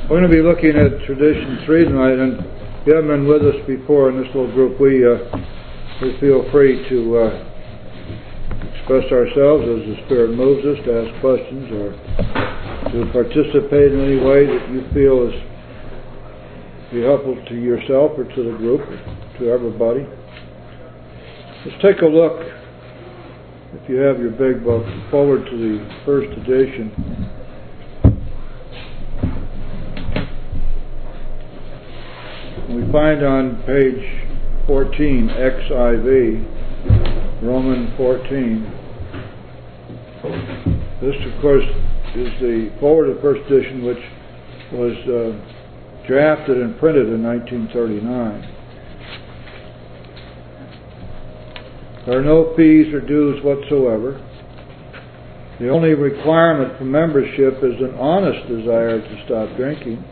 We're going to be looking at Tradition 3 tonight, and if you haven't been with us before in this little group, we feel free to express ourselves as the Spirit moves us, to ask questions, or to participate in any way that you feel is be helpful to yourself or to the group, or to everybody. Let's take a look, if you have your big book, forward to the first edition. We find on page 14, XIV, Roman 14. This, of course, is the forward of the first edition, which was drafted and printed in 1939. There are no fees or dues whatsoever. The only requirement for membership is an honest desire to stop drinking.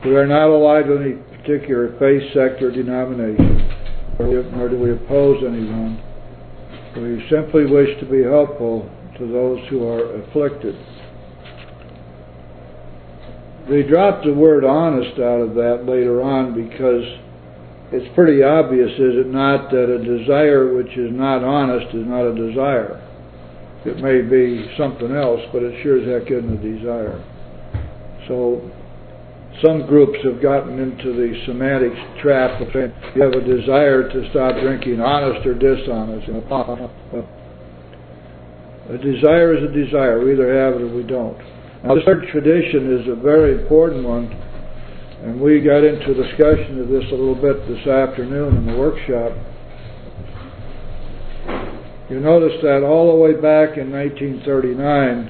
We are not allied to any particular faith, sect, or denomination, nor do we oppose anyone. We simply wish to be helpful to those who are afflicted. They dropped the word honest out of that later on because it's pretty obvious, is it not, that a desire which is not honest is not a desire. It may be something else, but it sure as heck isn't a desire. So some groups have gotten into the semantics trap of saying you have a desire to stop drinking, honest or dishonest. A desire is a desire. We either have it or we don't. Now, this third tradition is a very important one, and we got into a discussion of this a little bit this afternoon in the workshop. You notice that all the way back in 1939,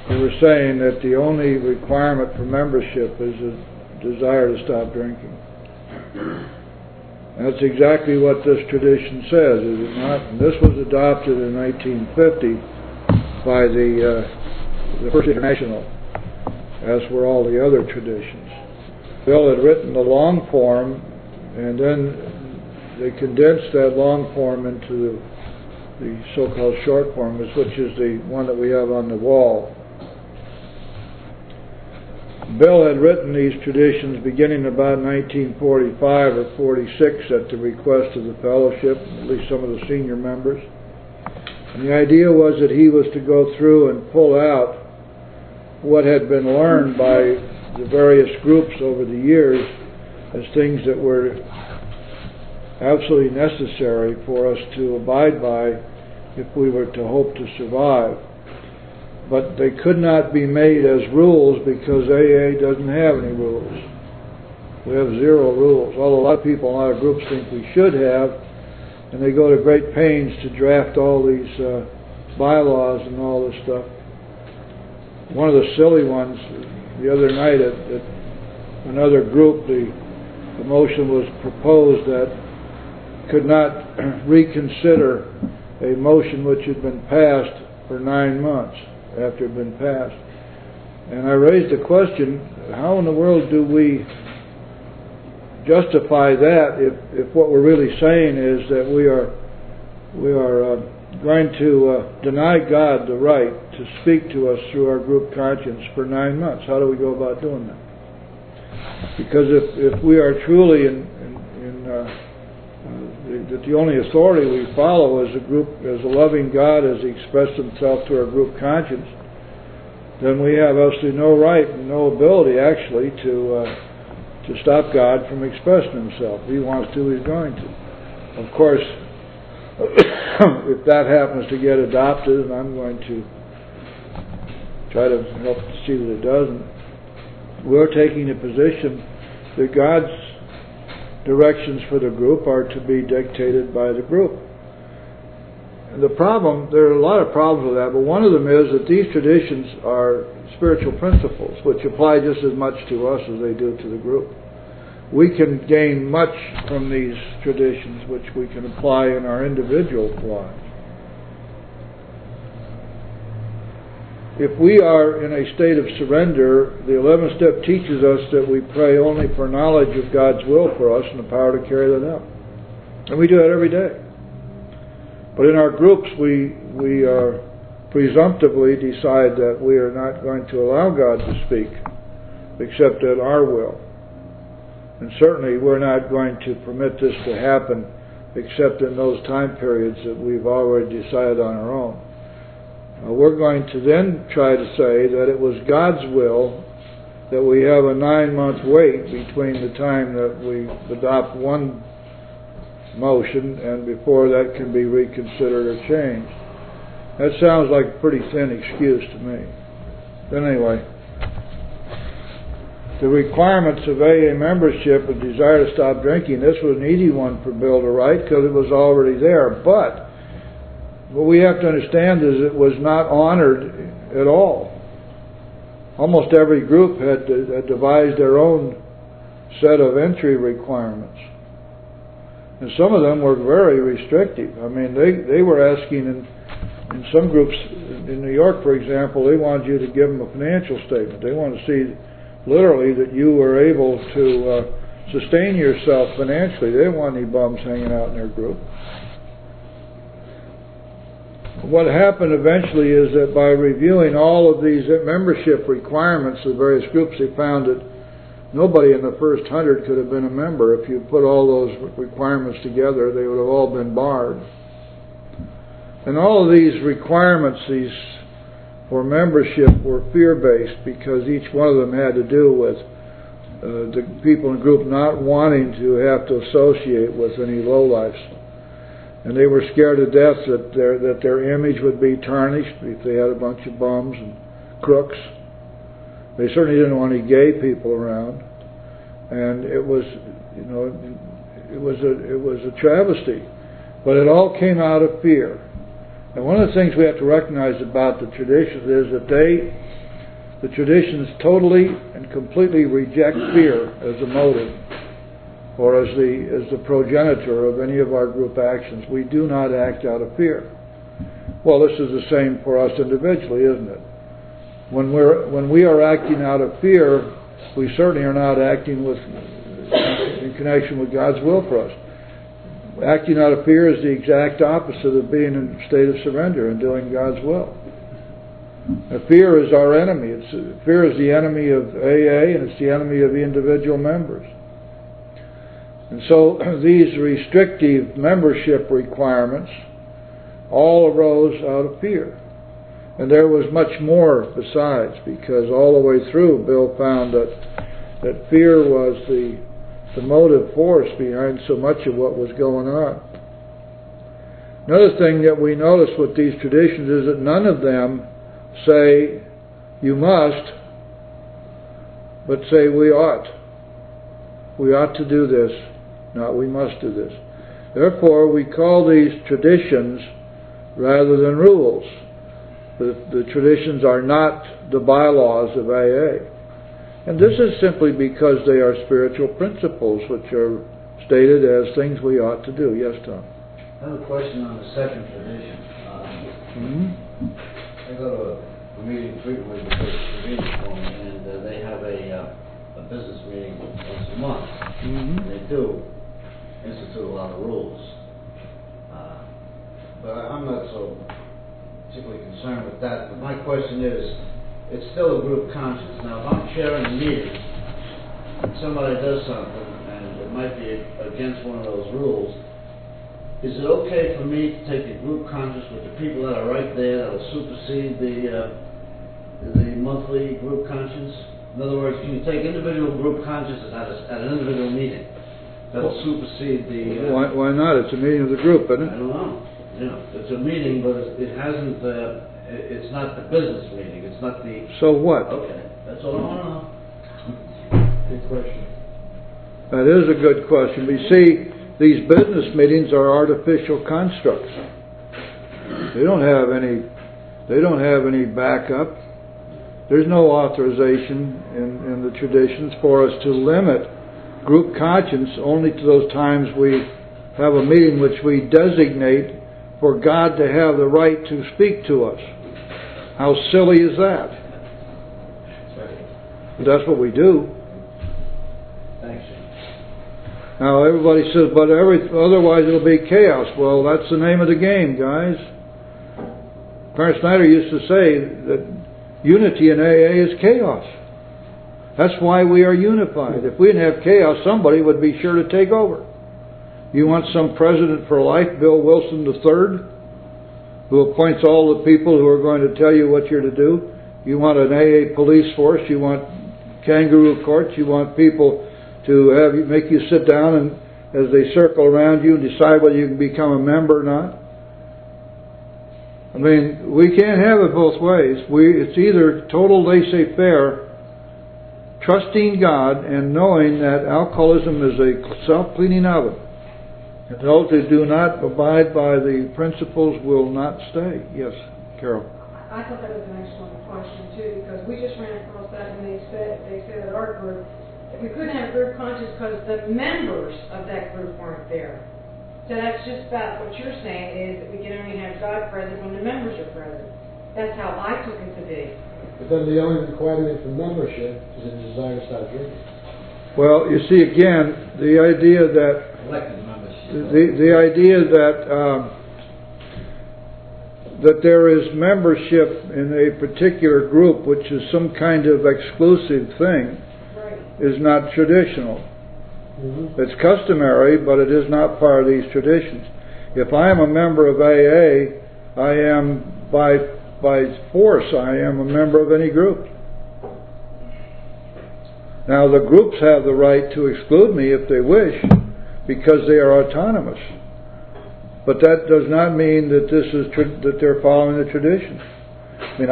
they were saying that the only requirement for membership is a desire to stop drinking. And that's exactly what this tradition says, is it not? And this was adopted in 1950 by the First International, as were all the other traditions. Bill had written the long form, and then they condensed that long form into the so-called short form, which is the one that we have on the wall. Bill had written these traditions beginning about 1945 or 46 at the request of the fellowship, at least some of the senior members. And the idea was that he was to go through and pull out what had been learned by the various groups over the years as things that were absolutely necessary for us to abide by if we were to hope to survive. But they could not be made as rules because AA doesn't have any rules. We have 0 rules. Although a lot of people, a lot of groups think we should have, and they go to great pains to draft all these bylaws and all this stuff. One of the silly ones, the other night at another group, the motion was proposed that could not reconsider a motion which had been passed for 9 months after it had been passed. And I raised the question, how in the world do we justify that if what we're really saying is that we are going to deny God the right to speak to us through our group conscience for 9 months? How do we go about doing that? Because if we are truly that the only authority we follow as a group, as a loving God, as He expressed Himself to our group conscience, then we have absolutely no right and no ability actually to stop God from expressing Himself. If He wants to, He's going to. Of course, if that happens to get adopted, and I'm going to try to help to see that it doesn't, we're taking a position that God's directions for the group are to be dictated by the group. And the problem, there are a lot of problems with that, but one of them is that these traditions are spiritual principles which apply just as much to us as they do to the group. We can gain much from these traditions which we can apply in our individual lives. If we are in a state of surrender, the 11th step teaches us that we pray only for knowledge of God's will for us and the power to carry that out. And we do that every day. But in our groups, we presumptively decide that we are not going to allow God to speak except at our will. And certainly we're not going to permit this to happen except in those time periods that we've already decided on our own. We're going to then try to say that it was God's will that we have a 9-month wait between the time that we adopt one motion and before that can be reconsidered or changed. That sounds like a pretty thin excuse to me. But anyway, the requirements of AA membership and desire to stop drinking, this was an easy one for Bill to write because it was already there. But what we have to understand is it was not honored at all. Almost every group had devised their own set of entry requirements. And some of them were very restrictive. I mean, they were asking in some groups, in New York, for example, they wanted you to give them a financial statement. They wanted to see literally that you were able to sustain yourself financially. They didn't want any bums hanging out in their group. What happened eventually is that by reviewing all of these membership requirements of various groups, they found that nobody in the first 100 could have been a member. If you put all those requirements together, they would have all been barred. And all of these requirements, these for membership, were fear-based because each one of them had to do with the people in the group not wanting to have to associate with any lowlifes. And they were scared to death that their image would be tarnished if they had a bunch of bums and crooks. They certainly didn't want any gay people around, and it was a travesty. But it all came out of fear. And one of the things we have to recognize about the traditions is that the traditions totally and completely reject fear as a motive or as the progenitor of any of our group actions. We do not act out of fear. Well, this is the same for us individually, isn't it? When we are acting out of fear, we certainly are not acting in connection with God's will for us. Acting out of fear is the exact opposite of being in a state of surrender and doing God's will. Fear is our enemy. Fear is the enemy of AA, and it's the enemy of the individual members. And so these restrictive membership requirements all arose out of fear. And there was much more besides, because all the way through Bill found that fear was the motive force behind so much of what was going on. Another thing that we notice with these traditions is that none of them say you must, but say we ought. We ought to do this, not we must do this. Therefore, we call these traditions rather than rules. The traditions are not the bylaws of AA. And this is simply because they are spiritual principles which are stated as things we ought to do. Yes, Tom? I have a question on the second tradition. I go to a meeting frequently because it's convenient for me, and they have a business meeting once a month. And they do institute a lot of rules. But I'm not so particularly concerned with that. But my question is, it's still a group conscience. Now, if I'm chairing a meeting and somebody does something and it might be against one of those rules, is it okay for me to take the group conscience with the people that are right there that will supersede the monthly group conscience? In other words, can you take individual group consciences at an individual meeting that will supersede the... Why not? It's a meeting of the group, isn't it? I don't know. It's a meeting, but it hasn't... it's not the business meeting. It's not the... So what? Okay, that's all I want to know. Good question. That is a good question. You see, these business meetings are artificial constructs. They don't have any backup. There's no authorization in the traditions for us to limit group conscience only to those times we have a meeting which we designate for God to have the right to speak to us. How silly is that? But that's what we do. Thanks. Now everybody says, but otherwise it'll be chaos. Well, that's the name of the game, guys. Clarence Snyder used to say that unity in AA is chaos. That's why we are unified. If we didn't have chaos, somebody would be sure to take over. You want some president for life, Bill Wilson III, who appoints all the people who are going to tell you what you're to do? You want an AA police force? You want kangaroo courts? You want people to make you sit down and as they circle around you and decide whether you can become a member or not? I mean, we can't have it both ways. It's either total laissez-faire, trusting God and knowing that alcoholism is a self-cleaning oven. And those who do not abide by the principles will not stay. Yes, Carol. I thought that was an excellent question too, because we just ran across that and they said at our group that we couldn't have group conscience because the members of that group weren't there. So that's just about what you're saying, is that we can only have God present when the members are present. That's how I took it to be. But then the only requirement for membership is a desire to stop drinking. Well, you see again, the idea that Elected membership. the idea that there is membership in a particular group, which is some kind of exclusive thing, Right. is not traditional. Mm-hmm. It's customary, but it is not part of these traditions. If I am a member of AA, I am by force, I am a member of any group. Now the groups have the right to exclude me if they wish, because they are autonomous. But that does not mean that that they're following the tradition. I mean,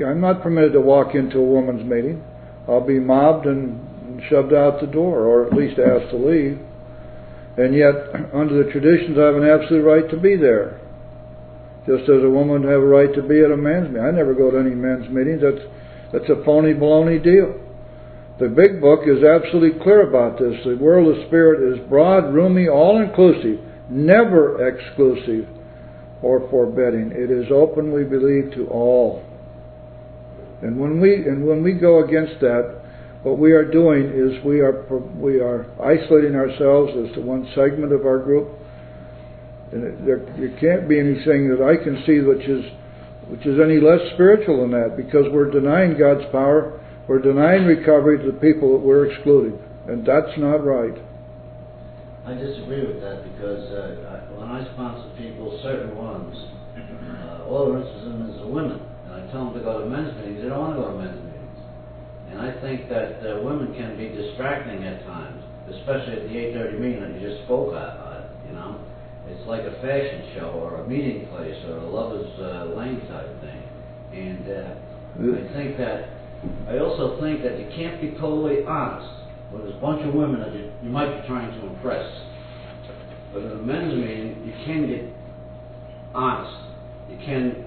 I'm not permitted to walk into a woman's meeting. I'll be mobbed and shoved out the door, or at least asked to leave. And yet, under the traditions, I have an absolute right to be there. Just as a woman would have a right to be at a men's meeting. I never go to any men's meetings. That's a phony baloney deal. The big book is absolutely clear about this. The world of spirit is broad, roomy, all-inclusive, never exclusive or forbidding. It is open, we believe, to all. And when we go against that, what we are doing is we are isolating ourselves as to one segment of our group. And there can't be anything that I can see which is any less spiritual than that, because we're denying God's power. We're denying recovery to the people that we're excluding, and that's not right. I disagree with that, because when I sponsor people, certain ones, all they're interested in is the women, and I tell them to go to men's meetings. They don't want to go to men's meetings, and I think that women can be distracting at times, especially at the 8:30 meeting that you just spoke at. It's like a fashion show or a meeting place or a lover's lane type thing, and I also think that you can't be totally honest with a bunch of women that you might be trying to impress. But in a men's meeting, you can get honest. You can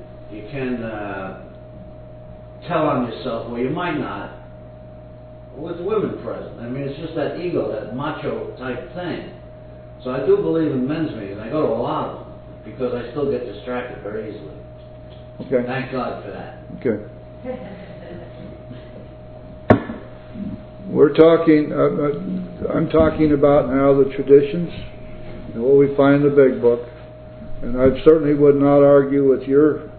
tell on yourself where you might not, with women present. I mean, it's just that ego, that macho type thing. So I do believe in men's meetings. I go to a lot of them because I still get distracted very easily. Okay. Thank God for that. Okay. We're talking. I'm talking about now the traditions and what we find in the Big Book, and I certainly would not argue with your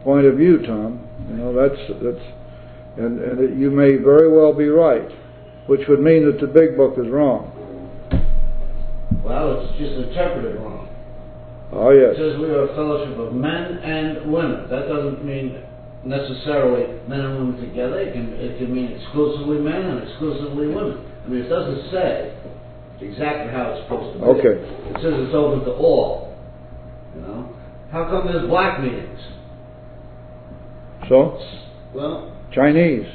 point of view, Tom. And you may very well be right, which would mean that the Big Book is wrong. Well, it's just interpreted wrong. Oh yes. It says we are a fellowship of men and women. That doesn't mean necessarily men and women together. It can mean exclusively men and exclusively women. I mean, it doesn't say exactly how it's supposed to be. Okay. It says it's open to all. How come there's black meetings? So? Well, Chinese.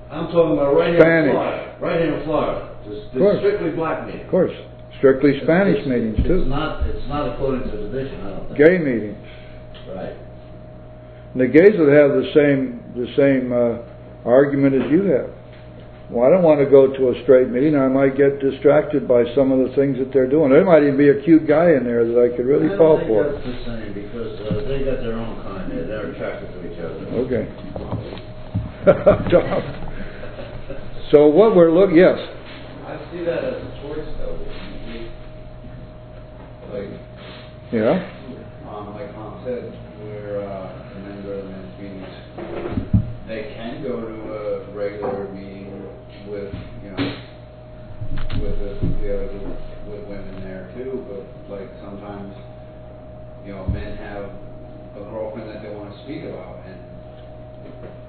I'm talking about right here Spanish. in Florida. Right here in Florida. There's strictly black meetings. Of course. Strictly Spanish meetings too. It's not according to tradition, I don't think. Gay meetings. Right. And the gays would have the same argument as you have. Well, I don't want to go to a straight meeting. I might get distracted by some of the things that they're doing. There might even be a cute guy in there that I could really fall for. I don't think that's the same, because they got their own kind. They're attracted to each other. Okay. So what we're looking, yes. I see that as a choice, though. Yeah. Like Mom said, we're a member of the men's meetings. They can go to a you know, men have a girlfriend that they want to speak about, and,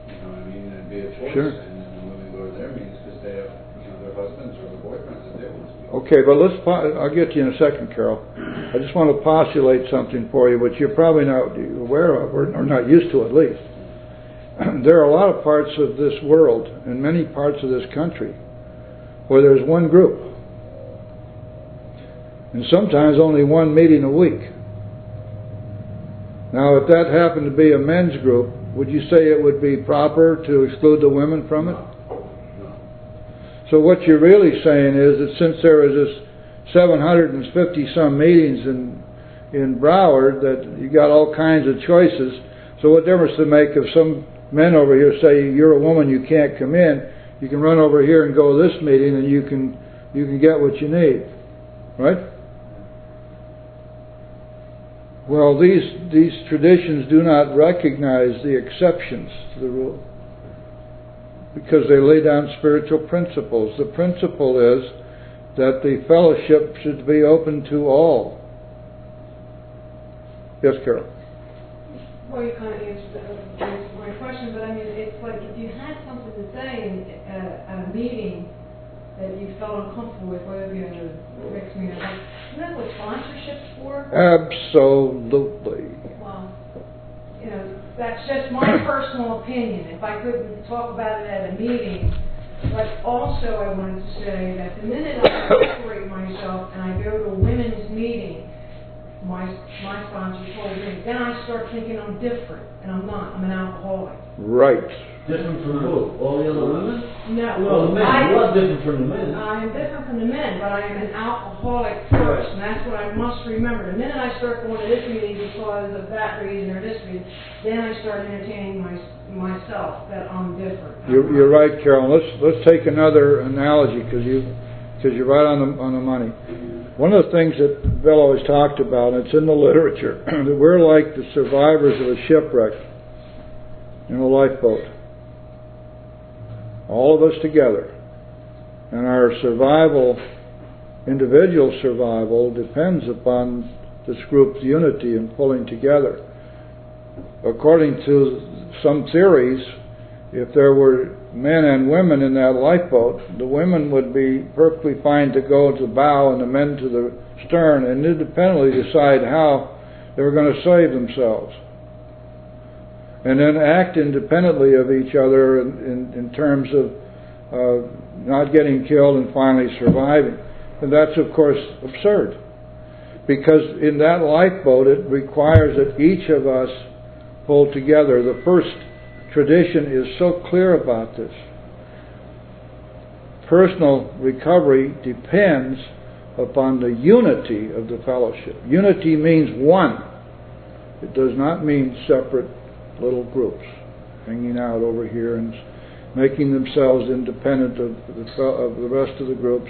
you know what I mean, it'd be a choice. Sure. And then the women go to their meetings because they have, you know, their husbands or their boyfriends that they want to speak. Okay, but I'll get to you in a second, Carol. I just want to postulate something for you, which you're probably not aware of, or not used to at least. There are a lot of parts of this world, and many parts of this country, where there's one group. And sometimes only one meeting a week. Now, if that happened to be a men's group, would you say it would be proper to exclude the women from it? No. So what you're really saying is that since there is this 750 some meetings in Broward, that you got all kinds of choices. So what difference does it make if some men over here say you're a woman, you can't come in? You can run over here and go to this meeting, and you can get what you need, right? Well, these traditions do not recognize the exceptions to the rule, because they lay down spiritual principles. The principle is that the fellowship should be open to all. Yes, Carol? Well, you kind of answered my question, but I mean, it's like if you had something to say at a meeting that you felt uncomfortable with, whether it be in a mixed meeting, isn't that what sponsorship's for? Absolutely. Well, you know, that's just my personal opinion. If I couldn't talk about it at a meeting, but also I wanted to say that the minute I separate myself and I go to a women's meeting, my sponsor told me, then I start thinking I'm different, and I'm not. I'm an alcoholic. Right. Different from who? All the other women? No. Well, the men. You are different from the men. I am different from the men, but I am an alcoholic first, and that's what I must remember. The minute I start going to this meeting because of that reason or this reason, then I start entertaining myself that I'm different. You're right, Carol. Let's take another analogy, because you're right on the money. One of the things that Bill always talked about, and it's in the literature, that we're like the survivors of a shipwreck in a lifeboat. All of us together. And our survival, individual survival, depends upon this group's unity and pulling together. According to some theories, if there were men and women in that lifeboat, the women would be perfectly fine to go to the bow and the men to the stern, and independently decide how they were going to save themselves, and then act independently of each other in terms of not getting killed and finally surviving. And that's, of course, absurd, because in that lifeboat it requires that each of us pull together. The first tradition is so clear about this. Personal recovery depends upon the unity of the fellowship. Unity means one. It does not mean separate little groups hanging out over here and making themselves independent of the rest of the groups,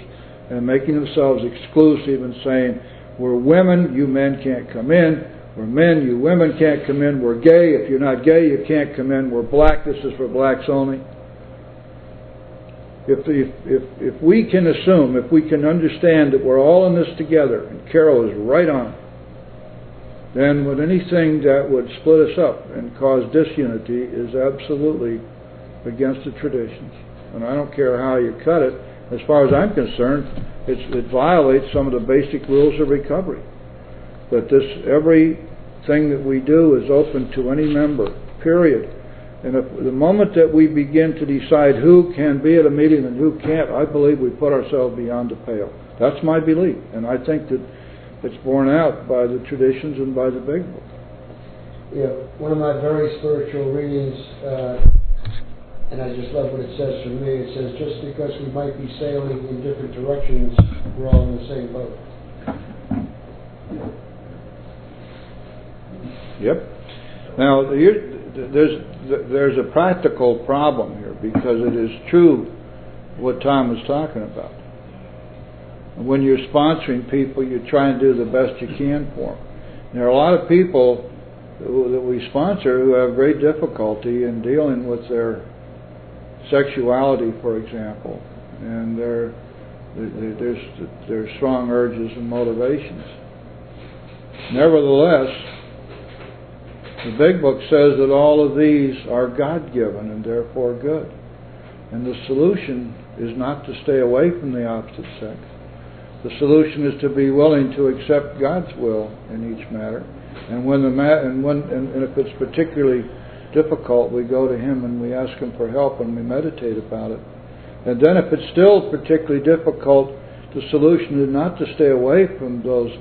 and making themselves exclusive and saying, we're women, you men can't come in. We're men, you women can't come in. We're gay, if you're not gay, you can't come in. We're black, this is for blacks only. If we can assume, if we can understand that we're all in this together, and Carol is right on, then with anything that would split us up and cause disunity is absolutely against the traditions. And I don't care how you cut it. As far as I'm concerned, it violates some of the basic rules of recovery. That everything that we do is open to any member, period. And if the moment that we begin to decide who can be at a meeting and who can't, I believe we put ourselves beyond the pale. That's my belief, and I think that it's borne out by the traditions and by the big book. Yeah, one of my very spiritual readings, and I just love what it says for me. It says, just because we might be sailing in different directions, we're all in the same boat. Yep. Now, there's a practical problem here, because it is true what Tom was talking about. When you're sponsoring people, you try and do the best you can for them. There are a lot of people that we sponsor who have great difficulty in dealing with their sexuality, for example, and their strong urges and motivations. Nevertheless, The Big Book says that all of these are God-given and therefore good. And the solution is not to stay away from the opposite sex. The solution is to be willing to accept God's will in each matter. And if it's particularly difficult, we go to Him and we ask Him for help and we meditate about it. And then if it's still particularly difficult, the solution is not to stay away from those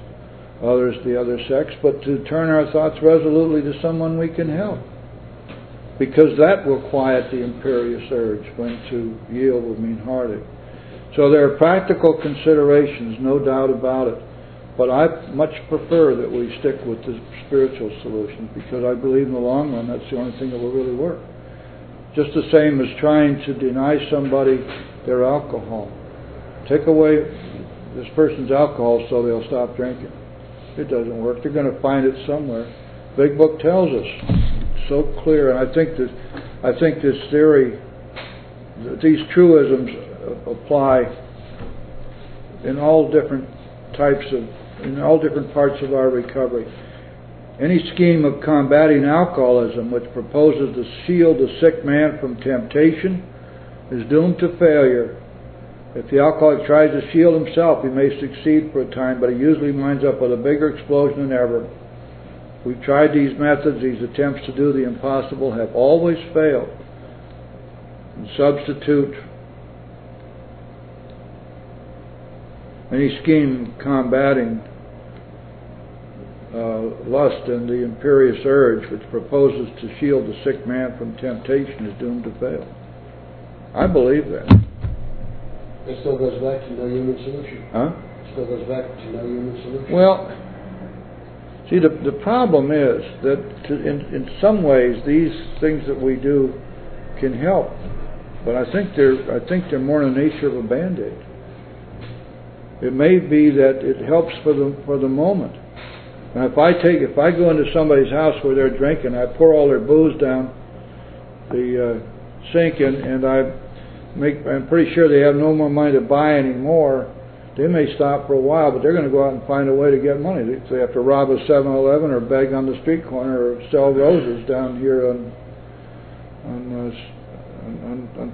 others, the other sex, but to turn our thoughts resolutely to someone we can help. Because that will quiet the imperious urge when to yield will mean heartache. So there are practical considerations, no doubt about it. But I much prefer that we stick with the spiritual solution, because I believe in the long run that's the only thing that will really work. Just the same as trying to deny somebody their alcohol. Take away this person's alcohol so they'll stop drinking. It doesn't work. They're going to find it somewhere. Big Book tells us so clear, and I think this theory, these truisms apply in all different parts of our recovery. Any scheme of combating alcoholism which proposes to shield the sick man from temptation is doomed to failure. If the alcoholic tries to shield himself, he may succeed for a time, but he usually winds up with a bigger explosion than ever. We've tried these methods. These attempts to do the impossible have always failed. And substitute any scheme combating lust and the imperious urge which proposes to shield the sick man from temptation is doomed to fail. I believe that. It still goes back to no human solution. Huh? It still goes back to no human solution. Well, see, the problem is that in some ways these things that we do can help, but I think they're more in the nature of a Band-Aid. It may be that it helps for the moment. Now, if I go into somebody's house where they're drinking, I pour all their booze down the sink, and I'm pretty sure they have no more money to buy any more. They may stop for a while, but they're going to go out and find a way to get money. They have to rob a 7-Eleven or beg on the street corner or sell roses down here on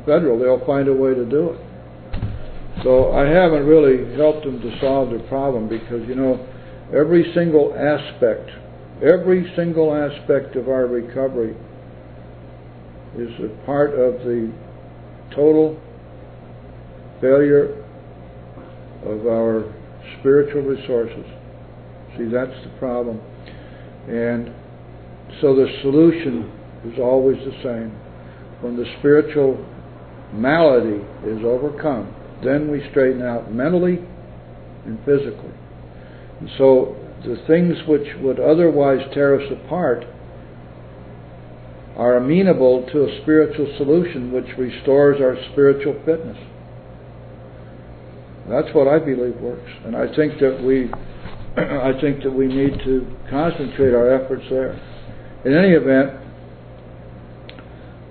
Federal. They'll find a way to do it. So I haven't really helped them to solve their problem, because every single aspect of our recovery is a part of the total failure of our spiritual resources. See, that's the problem. And so the solution is always the same. When the spiritual malady is overcome, then we straighten out mentally and physically. And so the things which would otherwise tear us apart are amenable to a spiritual solution which restores our spiritual fitness. That's what I believe works, and I think that we need to concentrate our efforts there. In any event,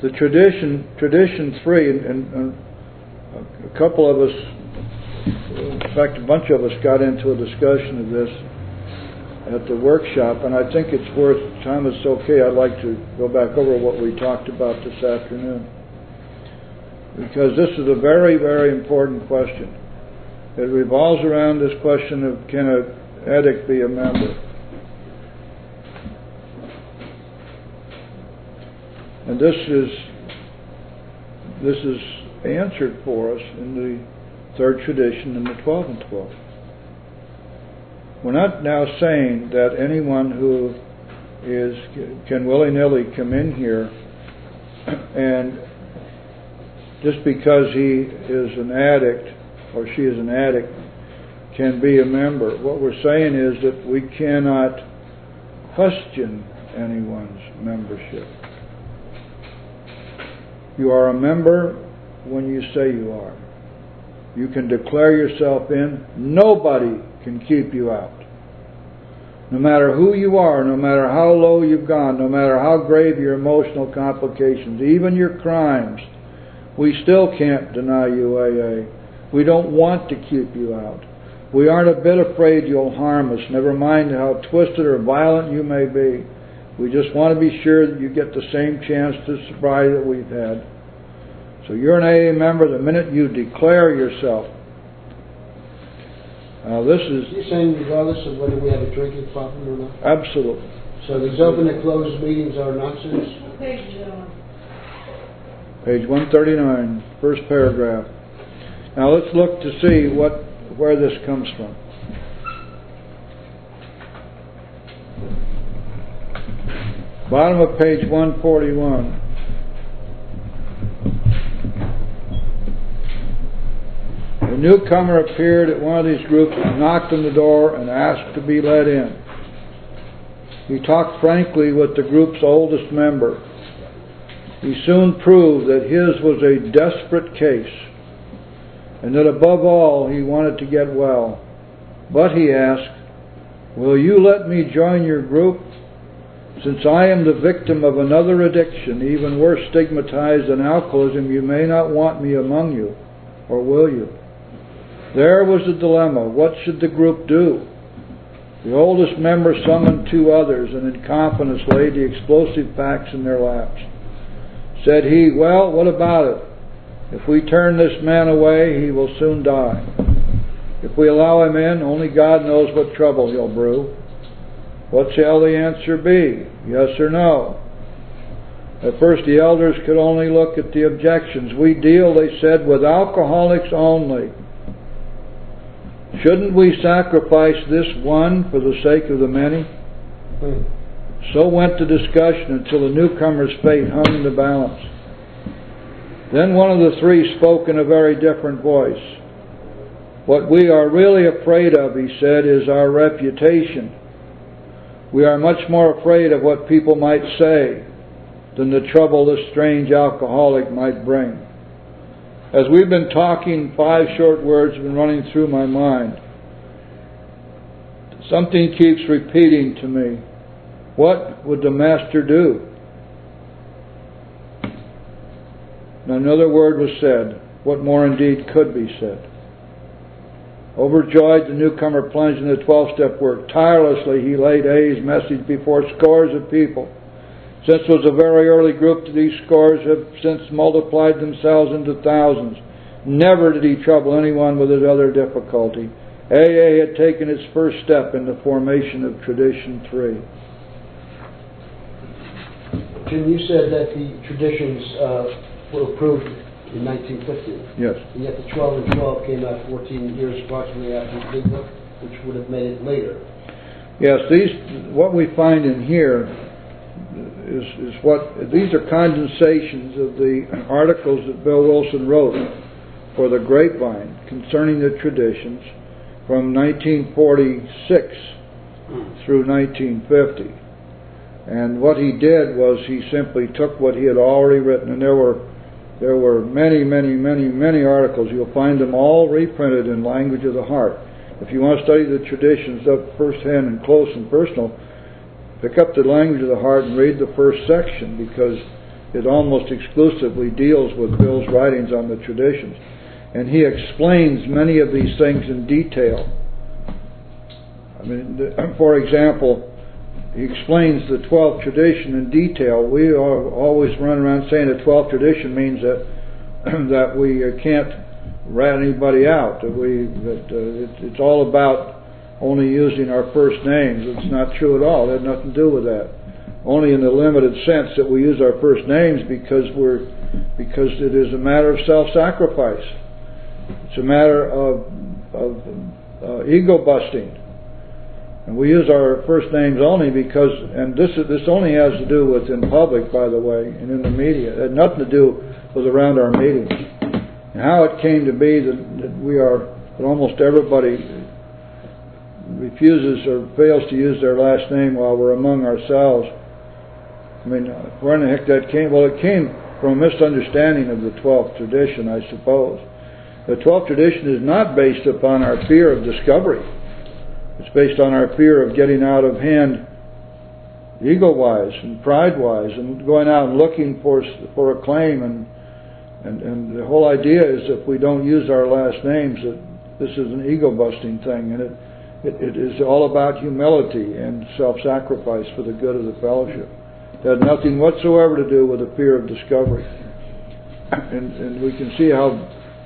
the tradition 3, and a couple of us, in fact a bunch of us, got into a discussion of this at the workshop, and I think it's worth, time is okay, I'd like to go back over what we talked about this afternoon, because this is a very, very important question. It revolves around this question of, can an addict be a member? And this is answered for us in the third tradition in the 12 and 12. We're not now saying that anyone who can willy-nilly come in here and just because he is an addict or she is an addict can be a member. What we're saying is that we cannot question anyone's membership. You are a member when you say you are. You can declare yourself in. Nobody can keep you out. No matter who you are, no matter how low you've gone, no matter how grave your emotional complications, even your crimes, we still can't deny you AA. We don't want to keep you out. We aren't a bit afraid you'll harm us, never mind how twisted or violent you may be. We just want to be sure that you get the same chance to sobriety that we've had. So you're an AA member the minute you declare yourself. Now this is... You're saying regardless of whether we have a drinking problem or not? Absolutely. So these open and closed meetings are nonsense? What page is it on? Page 139, first paragraph. Now let's look to see where this comes from. Bottom of page 141. A newcomer appeared at one of these groups and knocked on the door and asked to be let in. He talked frankly with the group's oldest member. He soon proved that his was a desperate case, and that above all he wanted to get well. But he asked, "Will you let me join your group? Since I am the victim of another addiction, even worse stigmatized than alcoholism, you may not want me among you, or will you?" There was the dilemma. What should the group do? The oldest member summoned two others and in confidence laid the explosive facts in their laps. Said he, "Well, what about it? If we turn this man away, he will soon die. If we allow him in, only God knows what trouble he'll brew. What shall the answer be? Yes or no?" At first the elders could only look at the objections. "We deal," they said, "with alcoholics only. Shouldn't we sacrifice this one for the sake of the many?" So went the discussion until the newcomer's fate hung in the balance. Then one of the three spoke in a very different voice. "What we are really afraid of," he said, "is our reputation. We are much more afraid of what people might say than the trouble this strange alcoholic might bring." As we've been talking, 5 short words have been running through my mind. Something keeps repeating to me. What would the Master do? And another word was said. What more indeed could be said? Overjoyed, the newcomer plunged into 12-step work. Tirelessly he laid A's message before scores of people. Since it was a very early group, these scores have since multiplied themselves into thousands. Never did he trouble anyone with his other difficulty. AA had taken its first step in the formation of Tradition 3. Jim, you said that the traditions were approved in 1950. Yes. And yet the 12 and 12 came out 14 years approximately after the Big Book, which would have made it later. Yes, what we find in here is what these are condensations of the articles that Bill Wilson wrote for the Grapevine concerning the traditions from 1946 through 1950. And what he did was he simply took what he had already written, and there were many articles. You'll find them all reprinted in Language of the Heart. If you want to study the traditions up firsthand and close and personal, pick up the Language of the Heart and read the first section, because it almost exclusively deals with Bill's writings on the traditions. And he explains many of these things in detail. I mean, for example, he explains the 12th tradition in detail. We always run around saying the 12th tradition means that we can't rat anybody out. It's all about only using our first names. It's not true at all. It had nothing to do with that. Only in the limited sense that we use our first names because it is a matter of self-sacrifice. It's a matter of ego busting. And we use our first names only because, and this only has to do with in public, by the way, and in the media. It had nothing to do with around our meetings. And how it came to be that almost everybody refuses or fails to use their last name while we're among ourselves. I mean, where in the heck that came? Well, it came from a misunderstanding of the 12th tradition, I suppose. The 12th tradition is not based upon our fear of discovery. It's based on our fear of getting out of hand ego-wise and pride-wise and going out and looking for acclaim. And the whole idea is if we don't use our last names, that this is an ego-busting thing. And It is all about humility and self-sacrifice for the good of the fellowship. It had nothing whatsoever to do with the fear of discovery. And we can see how.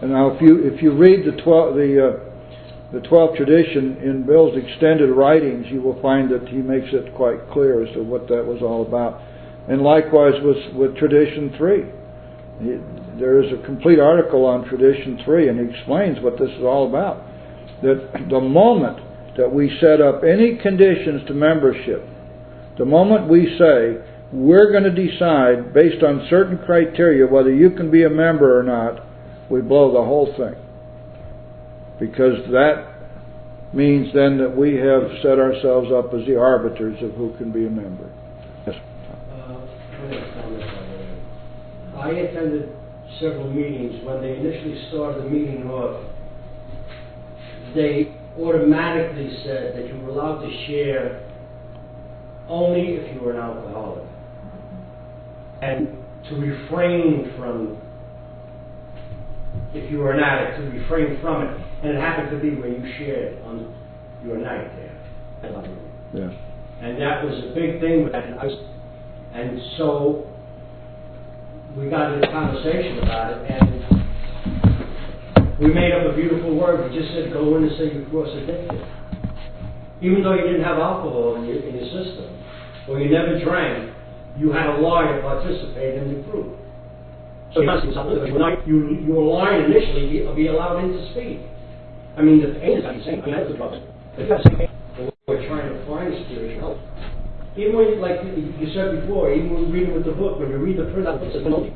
And now, if you read the 12th tradition in Bill's extended writings, you will find that he makes it quite clear as to what that was all about. And likewise with Tradition 3. There is a complete article on Tradition 3, and he explains what this is all about. That the moment that we set up any conditions to membership, the moment we say, we're going to decide based on certain criteria whether you can be a member or not, we blow the whole thing. Because that means then that we have set ourselves up as the arbiters of who can be a member. Yes. I attended several meetings. When they initially started the meeting off, they automatically said that you were allowed to share only if you were an alcoholic, and to refrain from, if you were an addict, to refrain from it. And it happened to be where you shared on your night there. Yeah. And that was a big thing. And so we got into a conversation about it, and we made up a beautiful word. We just said, go in and say you cross addicted. Even though you didn't have alcohol in your system, or you never drank, you had a lie to participate in the group. So you were lying initially to be allowed in to speak. I mean, the pain is not the same. I mean, that's the problem. We're trying to find spiritual help. Even when, like you said before, even when reading with the book, when you read the first book, it says women.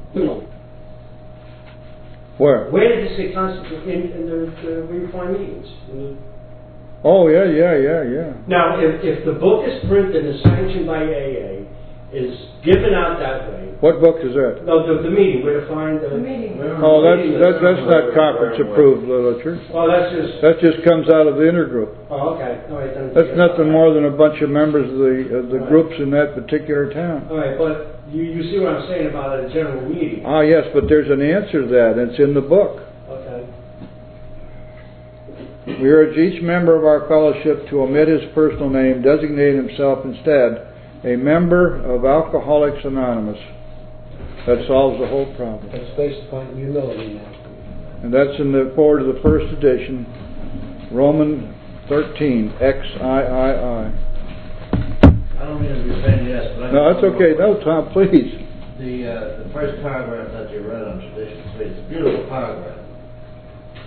Where? Where did this get constituted in the where you find meetings? Oh, yeah. Now, if the book is printed and is sanctioned by AA, is given out that way. What book is that? No, the meeting, where to find the meeting. Oh, that's not conference-approved literature. Oh, that's just... That just comes out of the intergroup. Oh, okay. All right, then. That's nothing more than a bunch of members of the groups in that particular town. All right, but you see what I'm saying about a general meeting. Ah, yes, but there's an answer to that, and it's in the book. Okay. We urge each member of our fellowship to omit his personal name, designate himself instead a member of Alcoholics Anonymous. That solves the whole problem. That's based upon humility now. And that's in the forward of the first edition, Roman 13, XIII. I don't mean to be a pain in the ass, but No, that's okay. No, Tom, please. The first paragraph that you read on Tradition 3, it's a beautiful paragraph.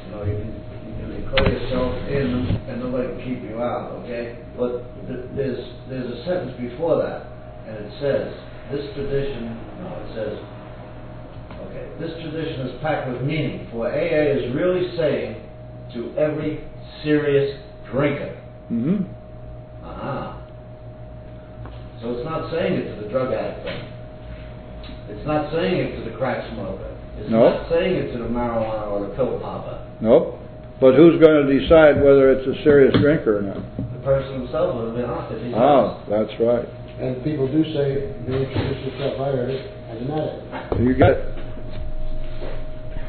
You know, you can call yourself in and nobody can keep you out, okay? But there's a sentence before that, and it says, this tradition is packed with meaning, for AA is really saying to every serious drinker. Mm-hmm. So it's not saying it to the drug addict. It's not saying it to the crack smoker. It's not saying it to the marijuana or the pill popper. Nope. But who's going to decide whether it's a serious drinker or not? The person himself will be honest. If he's Oh, that's right. And people do say, you introduce yourself, I heard it, as an addict. You got it.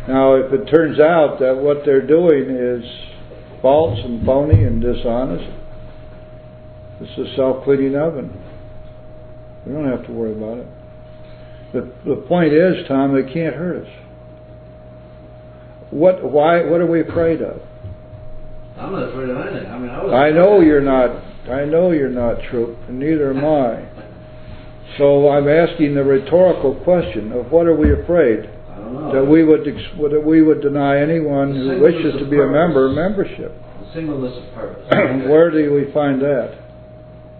Now, if it turns out that what they're doing is false and phony and dishonest, it's a self-cleaning oven. We don't have to worry about it. The point is, Tom, they can't hurt us. What are we afraid of? I'm not afraid of anything. I mean, I know you're not, Troop, and neither am I. So I'm asking the rhetorical question of what are we afraid? I don't know. That we would deny anyone who wishes to be a member membership. The singleness of purpose. Where do we find that?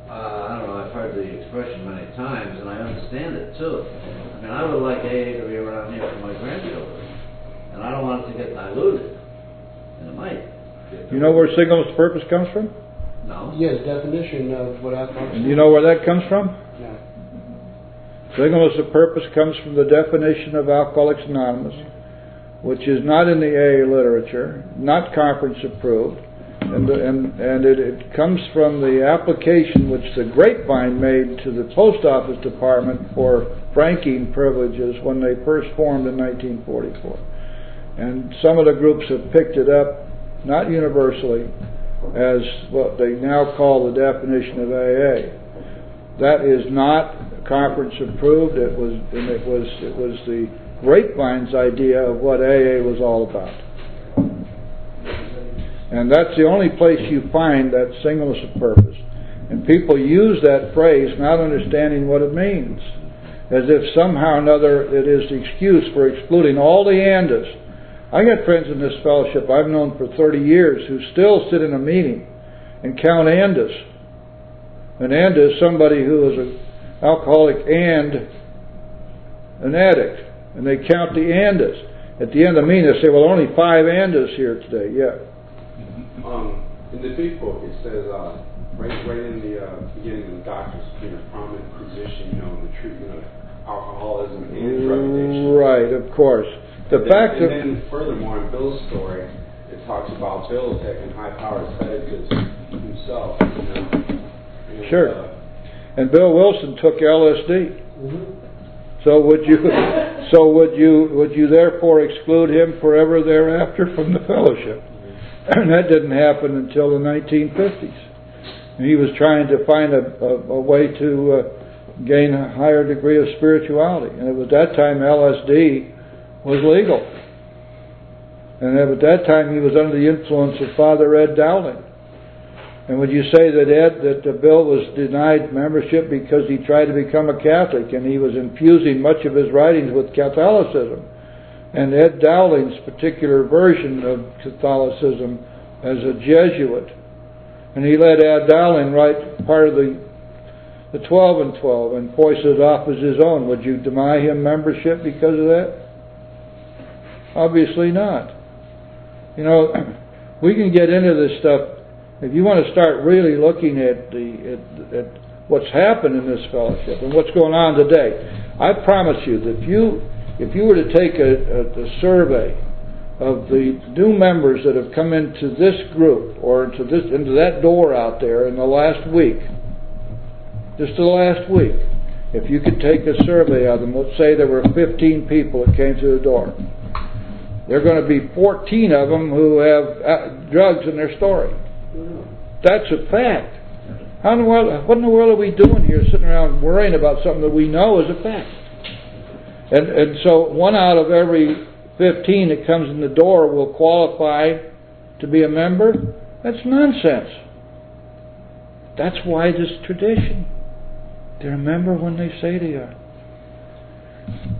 I don't know. I've heard the expression many times, and I understand it too. I mean, I would like AA to be around here for my grandchildren, and I don't want it to get diluted. And it might. You know where singleness of purpose comes from? No. Yes, definition of what alcoholics. And you know where that comes from? No. Singleness of purpose comes from the definition of Alcoholics Anonymous, which is not in the AA literature, not conference approved, and it comes from the application which the Grapevine made to the Post Office Department for franking privileges when they first formed in 1944. And some of the groups have picked it up, not universally, as what they now call the definition of AA. That is not conference approved. It was the Grapevine's idea of what AA was all about. And that's the only place you find that singleness of purpose. And people use that phrase not understanding what it means, as if somehow or another it is the excuse for excluding all the andas. I got friends in this fellowship I've known for 30 years who still sit in a meeting and count andas. An anda is somebody who is an alcoholic and an addict, and they count the andas. At the end of the meeting, they say, "Well, only 5 andas here today." Yeah. In the big book, it says right in the beginning of the doctor's being a prominent position, in the treatment of alcoholism and drug addiction. Right, of course. And then furthermore, in Bill's story, it talks about Bill taking high-powered sedatives himself. And, sure. And Bill Wilson took LSD. So would you therefore exclude him forever thereafter from the fellowship? And that didn't happen until the 1950s. And he was trying to find a way to gain a higher degree of spirituality. And at that time, LSD was legal. And at that time, he was under the influence of Father Ed Dowling. And would you say that Bill was denied membership because he tried to become a Catholic and he was infusing much of his writings with Catholicism? And Ed Dowling's particular version of Catholicism as a Jesuit. And he let Ed Dowling write part of the 12 and 12 and voice it off as his own. Would you deny him membership because of that? Obviously not. We can get into this stuff. If you want to start really looking at at what's happened in this fellowship and what's going on today, I promise you that if you were to take a survey of the new members that have come into this group or into that door out there in the last week, just the last week, if you could take a survey of them, let's say there were 15 people that came through the door, there are going to be 14 of them who have drugs in their story. That's a fact. What in the world are we doing here sitting around worrying about something that we know is a fact? And so 1 out of every 15 that comes in the door will qualify to be a member? That's nonsense. That's why this tradition. They're a member when they say they are.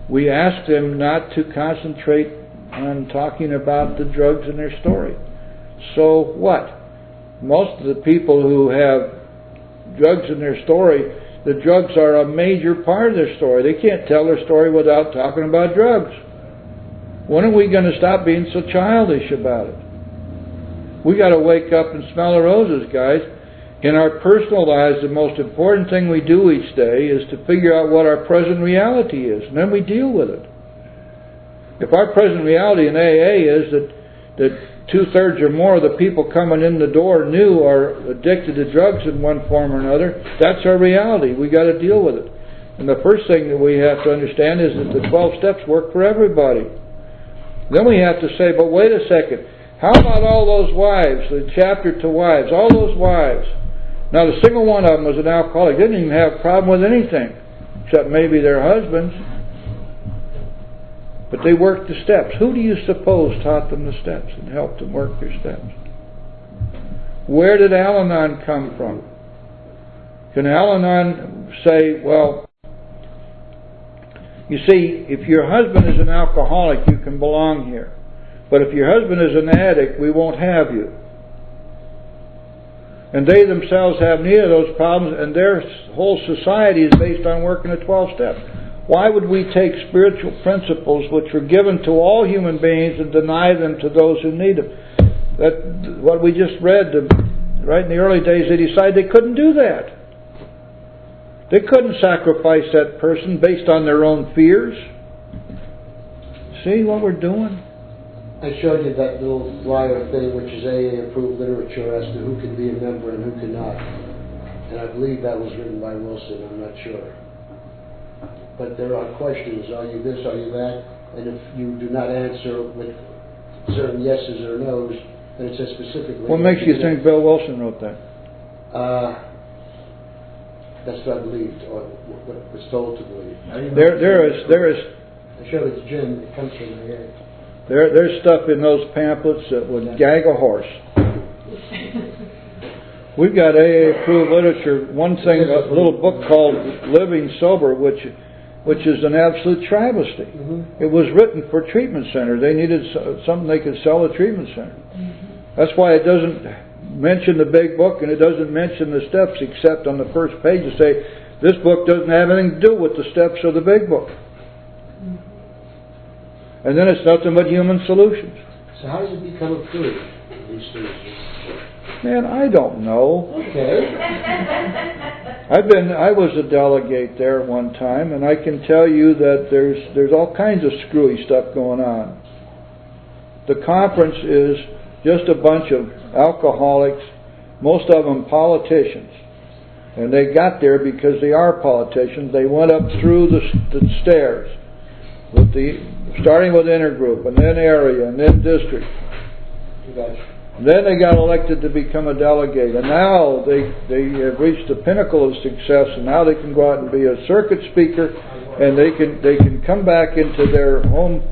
We ask them not to concentrate on talking about the drugs in their story. So what? Most of the people who have drugs in their story, the drugs are a major part of their story. They can't tell their story without talking about drugs. When are we going to stop being so childish about it? We got to wake up and smell the roses, guys. In our personal lives, the most important thing we do each day is to figure out what our present reality is, and then we deal with it. If our present reality in AA is that 2/3 or more of the people coming in the door new are addicted to drugs in one form or another, that's our reality. We got to deal with it. And the first thing that we have to understand is that the 12 steps work for everybody. Then we have to say, but wait a second, how about all those wives, the chapter to wives, all those wives? Not a single one of them was an alcoholic. They didn't even have a problem with anything, except maybe their husbands. But they worked the steps. Who do you suppose taught them the steps and helped them work their steps? Where did Al-Anon come from? Can Al-Anon say, well, you see, if your husband is an alcoholic, you can belong here. But if your husband is an addict, we won't have you. And they themselves have neither of those problems, and their whole society is based on working the 12 steps. Why would we take spiritual principles which were given to all human beings and deny them to those who need them? That what we just read, right in the early days, they decided they couldn't do that. They couldn't sacrifice that person based on their own fears. See what we're doing? I showed you that little flyer thing, which is AA-approved literature as to who can be a member and who cannot. And I believe that was written by Wilson, I'm not sure. But there are questions, are you this, are you that? And if you do not answer with certain yeses or nos, and it says specifically. What makes you think Bill Wilson wrote that? That's what I believed, or what was told to believe. There is I'm sure it's Jim, it comes from the there's stuff in those pamphlets that would gag a horse. We've got AA approved literature. One thing, a little book called Living Sober, which is an absolute travesty. It was written for treatment centers. They needed something they could sell at treatment center. That's why it doesn't mention the big book and it doesn't mention the steps except on the first page to say this book doesn't have anything to do with the steps of the big book. And then it's nothing but human solutions. So how does it become approved, these things? Man, I don't know. Okay. I was a delegate there one time, and I can tell you that there's all kinds of screwy stuff going on. The conference is just a bunch of alcoholics, most of them politicians. And they got there because they are politicians. They went up through the stairs, starting with intergroup, and then area, and then district. And then they got elected to become a delegate, and now they have reached the pinnacle of success, and now they can go out and be a circuit speaker, and they can come back into their home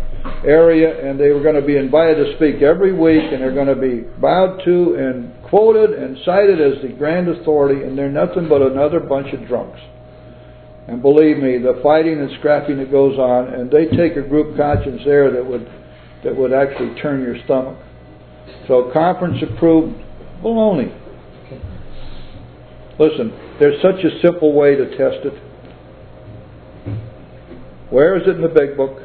area, and they were going to be invited to speak every week, and they're going to be bowed to and quoted and cited as the grand authority, and they're nothing but another bunch of drunks. And believe me, the fighting and scrapping that goes on, and they take a group conscience there that would actually turn your stomach. So conference approved baloney. Listen, there's such a simple way to test it. Where is it in the big book?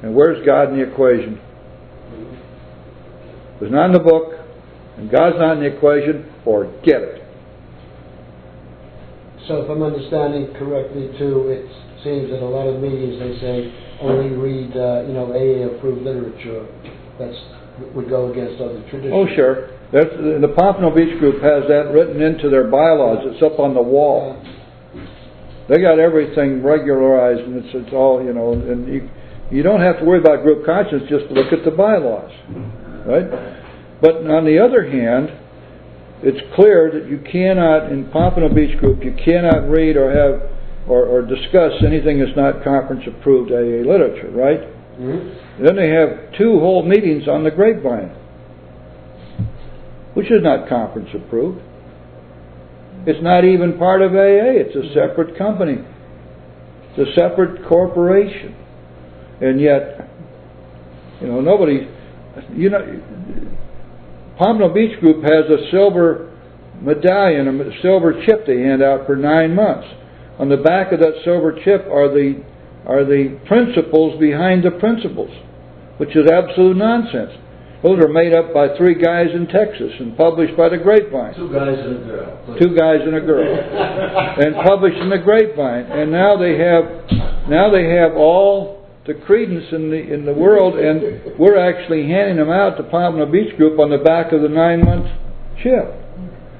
And where's God in the equation? If it's not in the book, and God's not in the equation, forget it. So if I'm understanding correctly too, it seems that a lot of meetings they say only read AA approved literature. Would go against other traditions. Oh sure. The Pompano Beach Group has that written into their bylaws. It's up on the wall. They got everything regularized, and it's all, and you don't have to worry about group conscience, just look at the bylaws. Right? But on the other hand, it's clear that you cannot, in Pompano Beach Group, you cannot read or have or discuss anything that's not conference approved AA literature, right? Mm-hmm. Then they have 2 whole meetings on the Grapevine, which is not conference approved. It's not even part of AA. It's a separate company. It's a separate corporation. And yet, nobody, Pompano Beach Group has a silver medallion, a silver chip they hand out for 9 months. On the back of that silver chip are the principles behind the principles, which is absolute nonsense. Those are made up by 3 guys in Texas and published by the Grapevine. 2 guys and a girl. 2 guys and a girl, and published in the Grapevine. And now they have all the credence in the world, and we're actually handing them out to Pompano Beach Group on the back of the 9-month chip.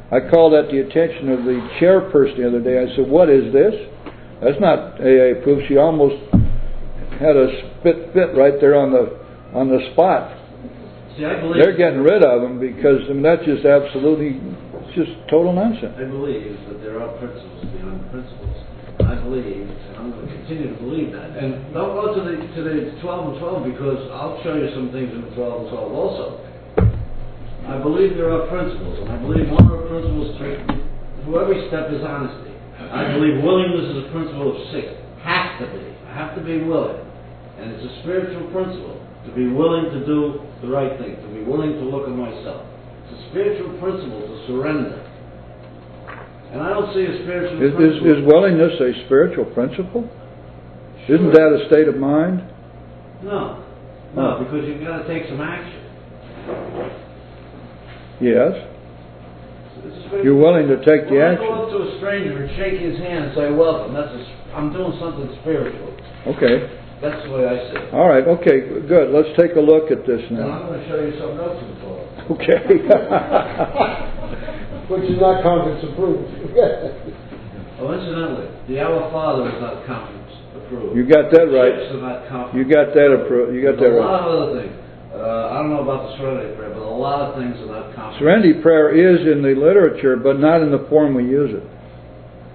I called at the attention of the chairperson the other day. I said, "What is this? That's not AA approved." She almost had a fit right there on the spot. See, I believe they're getting rid of them because that's just absolutely, it's just total nonsense. I believe that there are principles beyond principles. I believe, and I'm going to continue to believe that. And don't go to the 12 and 12 because I'll show you some things in the 12 and 12 also. I believe there are principles, and I believe one of the principles to every step is honesty. I believe willingness is a principle of 6. Has to be. I have to be willing. And it's a spiritual principle to be willing to do the right thing, to be willing to look at myself. It's a spiritual principle to surrender. And I don't see a spiritual principle. Is willingness a spiritual principle? Sure. Isn't that a state of mind? No, because you've got to take some action. Yes. You're willing to take the action. When I go up to a stranger and shake his hand and say, "Welcome," I'm doing something spiritual. Okay. That's the way I see it. All right, okay, good. Let's take a look at this Now now. I'm going to show you something else in the book. Okay. Which is not conference approved. Oh, incidentally, the Our Father is not conference approved. You got that right. Ships are not conference. You got that approved. You got that There's a right. lot of other things. I don't know about the Serenity Prayer, but a lot of things are not comprehensible. Serenity prayer is in the literature, but not in the form we use it.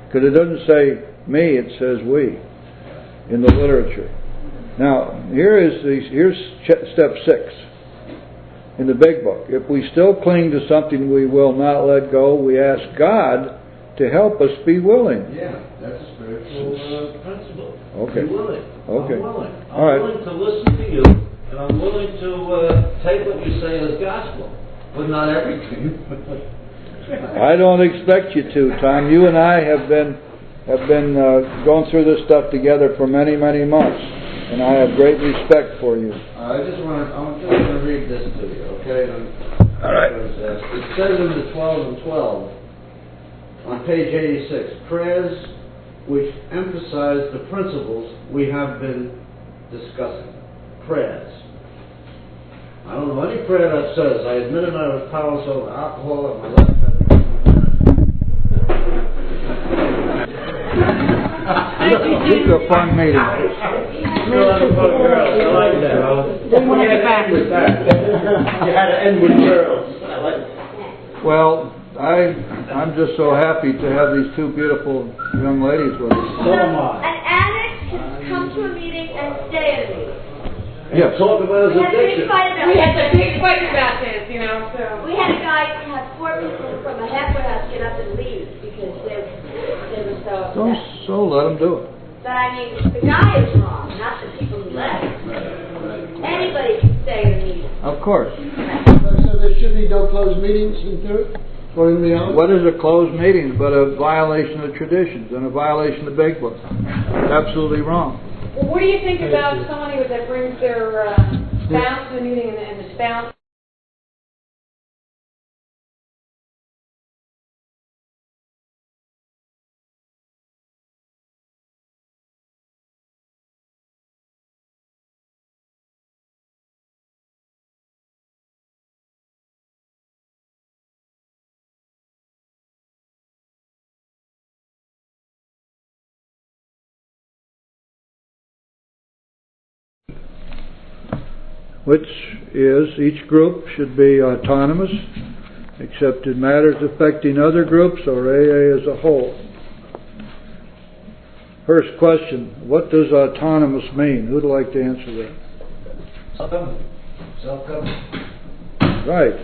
Because it doesn't say me, it says we in the literature. Now, here's step 6 in the big book. If we still cling to something we will not let go, we ask God to help us be willing. Yeah, that's a spiritual principle. Okay. Be willing. Okay. I'm willing. I'm All right. willing to listen to you, and I'm willing to take what you say as gospel, but not everything. I don't expect you to, Tom. You and I have been going through this stuff together for many, many months, and I have great respect for you. I'm just going to read this to you, okay? All right. It says in the 12 and 12, on page 86, prayers which emphasize the principles we have been discussing. Prayers. I don't know any prayer that says, I admitted I was powerless over alcohol at my left hand. This is a fun meeting. Girls, I like that. You had to end with girls. I like that. Well, I'm just so happy to have these two beautiful young ladies with us. So am I. An addict can come to a meeting and stay at a meeting. Yes. Talk about his We had a big addiction. fight about We had it. a big fight about this, you know, so. We had a guy have 4 people from a halfway house get up and leave because they were so upset. So let them do it. But I mean, the guy is wrong, not the people who left. Anybody can stay at a meeting. Of course. So there should be no closed meetings in third, according to the hour? What is a closed meeting but a violation of traditions and a violation of the Big Book? Absolutely wrong. Well, what do you think about somebody that brings their spouse to the meeting and the spouse Which is, each group should be autonomous, except in matters affecting other groups or AA as a whole. First question, what does autonomous mean? Who'd like to answer that? Self-government. Right.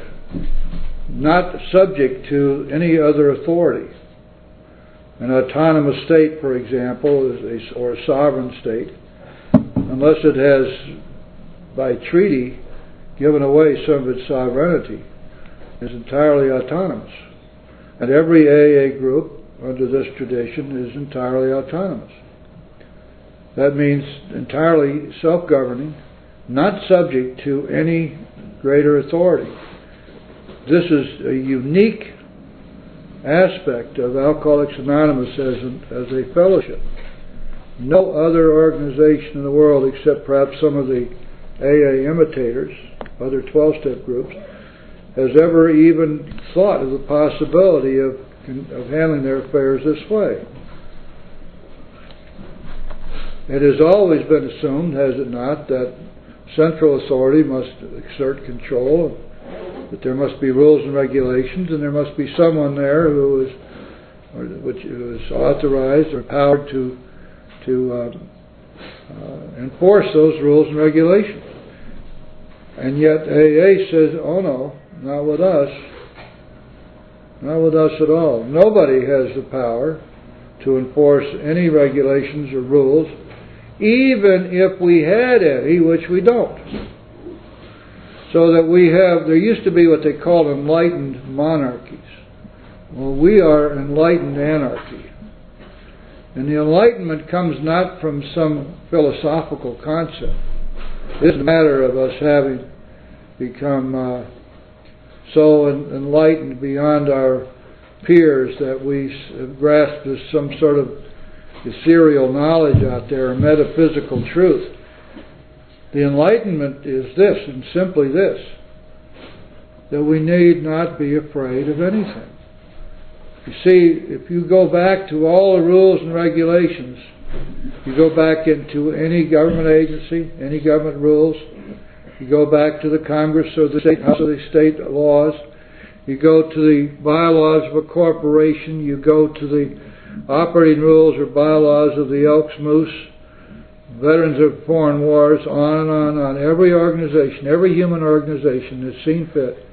Not subject to any other authority. An autonomous state, for example, or a sovereign state, unless it has by treaty given away some of its sovereignty, is entirely autonomous. And every AA group under this tradition is entirely autonomous. That means entirely self-governing, not subject to any greater authority. This is a unique aspect of Alcoholics Anonymous as a fellowship. No other organization in the world, except perhaps some of the AA imitators, other 12-step groups, has ever even thought of the possibility of handling their affairs this way. It has always been assumed, has it not, that central authority must exert control, that there must be rules and regulations, and there must be someone there who is authorized or empowered to enforce those rules and regulations. And yet AA says, oh no, not with us. Not with us at all. Nobody has the power to enforce any regulations or rules, even if we had any, which we don't. So that there used to be what they called enlightened monarchies. Well, we are enlightened anarchy. And the enlightenment comes not from some philosophical concept. It's a matter of us having become so enlightened beyond our peers that we grasp as some sort of ethereal knowledge out there, a metaphysical truth. The enlightenment is this, and simply this, that we need not be afraid of anything. You see, if you go back to all the rules and regulations, you go back into any government agency, any government rules, You go back to the Congress or the State House of the state laws. You go to the bylaws of a corporation. You go to the operating rules or bylaws of the Elks Moose, Veterans of Foreign Wars, on and on and on. Every organization, every human organization has seen fit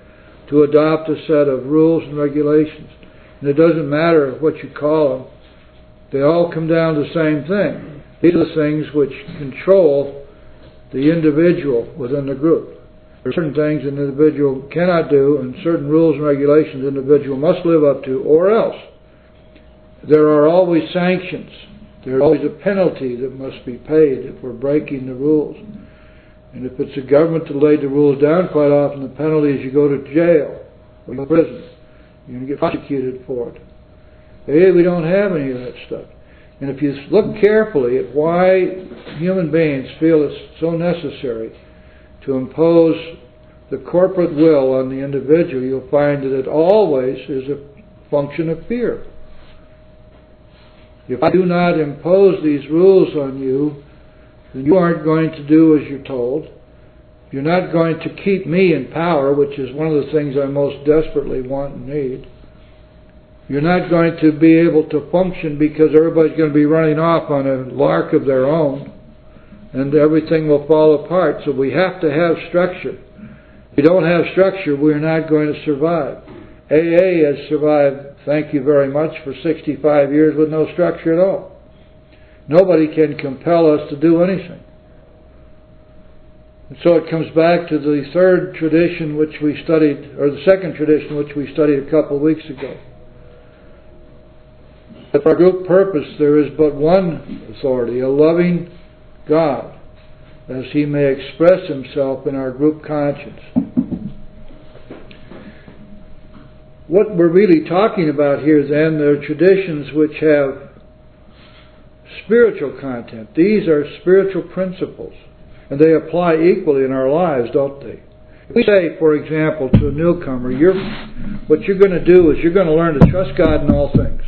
to adopt a set of rules and regulations. And it doesn't matter what you call them. They all come down to the same thing. These are the things which control the individual within the group. There are certain things an individual cannot do, and certain rules and regulations an individual must live up to, or else. There are always sanctions. There's always a penalty that must be paid if we're breaking the rules. And if it's the government that laid the rules down, quite often the penalty is you go to jail or you go to prison. You're going to get prosecuted for it. Hey, we don't have any of that stuff. And if you look carefully at why human beings feel it's so necessary to impose the corporate will on the individual, you'll find that it always is a function of fear. If I do not impose these rules on you, then you aren't going to do as you're told. You're not going to keep me in power, which is one of the things I most desperately want and need. You're not going to be able to function because everybody's going to be running off on a lark of their own, and everything will fall apart. So we have to have structure. If we don't have structure, we're not going to survive. AA has survived, thank you very much, for 65 years with no structure at all. Nobody can compel us to do anything. And so it comes back to the third tradition which we studied, or the second tradition which we studied a couple of weeks ago. For our group purpose, there is but one authority, a loving God, as He may express Himself in our group conscience. What we're really talking about here then, there are traditions which have spiritual content. These are spiritual principles, and they apply equally in our lives, don't they? If we say, for example, to a newcomer, what you're going to do is you're going to learn to trust God in all things.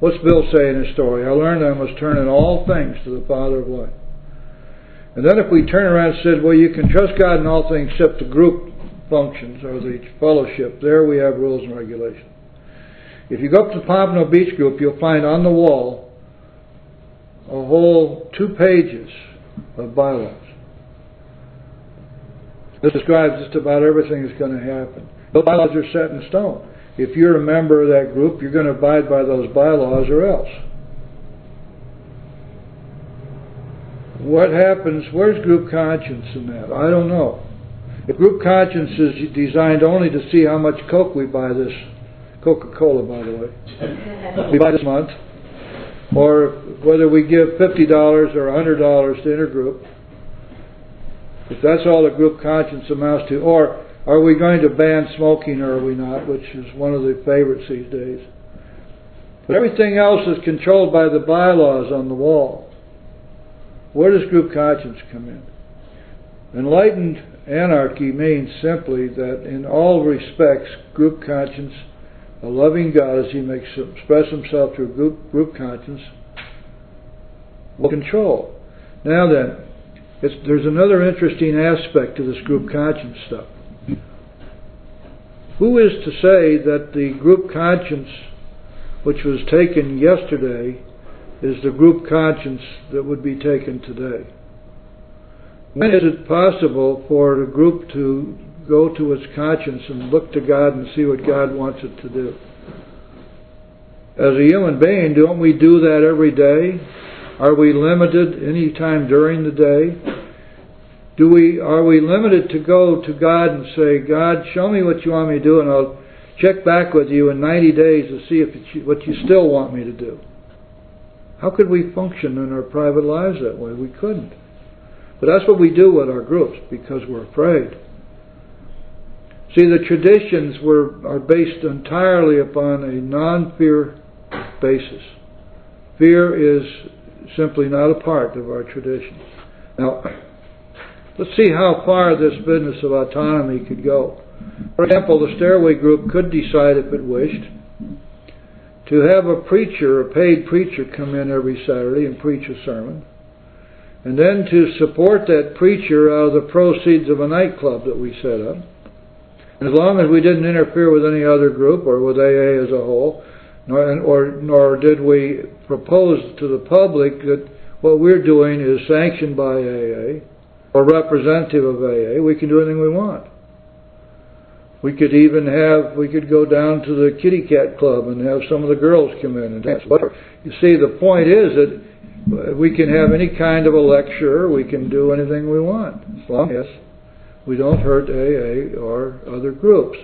What's Bill say in his story? I learned I must turn in all things to the Father of light. And then if we turn around and said, well, you can trust God in all things except the group functions or the fellowship, there we have rules and regulations. If you go up to the Pompano Beach group, you'll find on the wall a whole 2 pages of bylaws. This describes just about everything that's going to happen. Those bylaws are set in stone. If you're a member of that group, you're going to abide by those bylaws or else. What happens? Where's group conscience in that? I don't know. If group conscience is designed only to see how much Coke we buy this, Coca-Cola by the way, we buy this month, or whether we give $50 or $100 to intergroup, if that's all the group conscience amounts to, or are we going to ban smoking or are we not, which is one of the favorites these days. But everything else is controlled by the bylaws on the wall. Where does group conscience come in? Enlightened anarchy means simply that in all respects, group conscience, a loving God, as He makes express Himself through group conscience, will control. Now then, there's another interesting aspect to this group conscience stuff. Who is to say that the group conscience which was taken yesterday is the group conscience that would be taken today? When is it possible for the group to go to its conscience and look to God and see what God wants it to do? As a human being, don't we do that every day? Are we limited any time during the day? Are we limited to go to God and say, God, show me what you want me to do, and I'll check back with you in 90 days to see what you still want me to do? How could we function in our private lives that way? We couldn't. But that's what we do with our groups, because we're afraid. See, the traditions are based entirely upon a non-fear basis. Fear is simply not a part of our traditions. Now, let's see how far this business of autonomy could go. For example, the Stairway group could decide, if it wished, to have a preacher, a paid preacher, come in every Saturday and preach a sermon. and then to support that preacher out of the proceeds of a nightclub that we set up. And as long as we didn't interfere with any other group or with AA as a whole, nor did we propose to the public that what we're doing is sanctioned by AA or representative of AA, we can do anything we want. We could go down to the kitty cat club and have some of the girls come in and dance. But you see, the point is that we can have any kind of a lecture, we can do anything we want, as long as we don't hurt AA or other groups.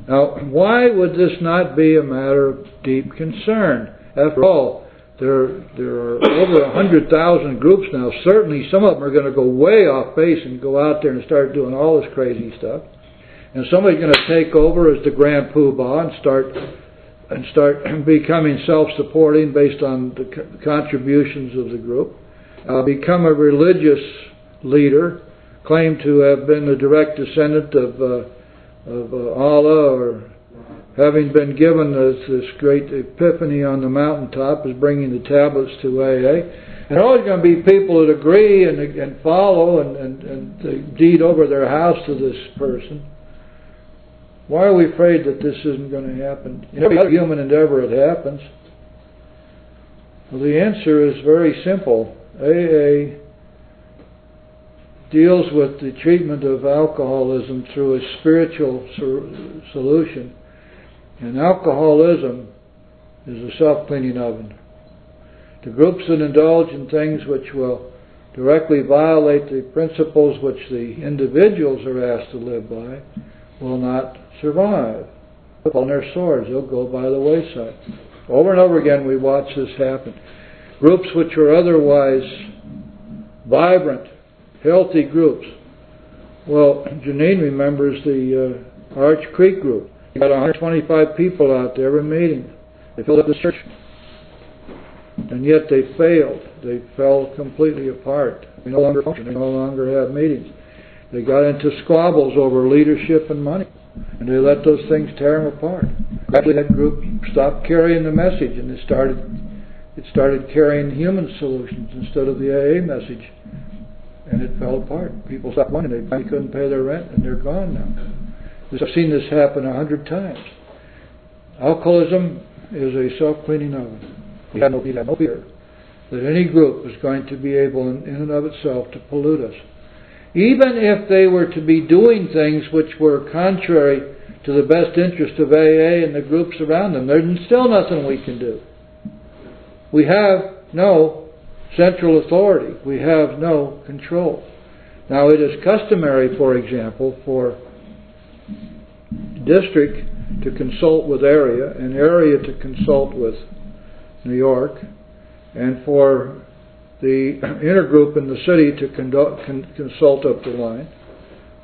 Now, why would this not be a matter of deep concern? After all, there are over 100,000 groups now. Certainly some of them are going to go way off base and go out there and start doing all this crazy stuff. And somebody's going to take over as the Grand Poobah and start becoming self-supporting based on the contributions of the group, become a religious leader, claim to have been a direct descendant of Allah, or having been given this great epiphany on the mountaintop as bringing the tablets to AA. And there are always going to be people that agree and follow and deed over their house to this person. Why are we afraid that this isn't going to happen? In every other human endeavor it happens. Well, the answer is very simple. AA deals with the treatment of alcoholism through a spiritual solution. And alcoholism is a self-cleaning oven. The groups that indulge in things which will directly violate the principles which the individuals are asked to live by will not survive. On their swords, they'll go by the wayside. Over and over again we watch this happen. Groups which are otherwise vibrant, healthy groups. Well, Janine remembers the Arch Creek group. You got 125 people out there every meeting. They filled up the church. And yet they failed. They fell completely apart. They no longer functioned. They no longer had meetings. They got into squabbles over leadership and money. And they let those things tear them apart. Gradually that group stopped carrying the message, and it started carrying human solutions instead of the AA message. And it fell apart. People stopped money. They couldn't pay their rent, and they're gone now. I've seen this happen 100 times. Alcoholism is a self-cleaning oven. We have no fear that any group is going to be able in and of itself to pollute us. Even if they were to be doing things which were contrary to the best interest of AA and the groups around them, there's still nothing we can do. We have no central authority. We have no control. Now, it is customary, for example, for district to consult with area, and area to consult with New York, and for the intergroup in the city to consult up the line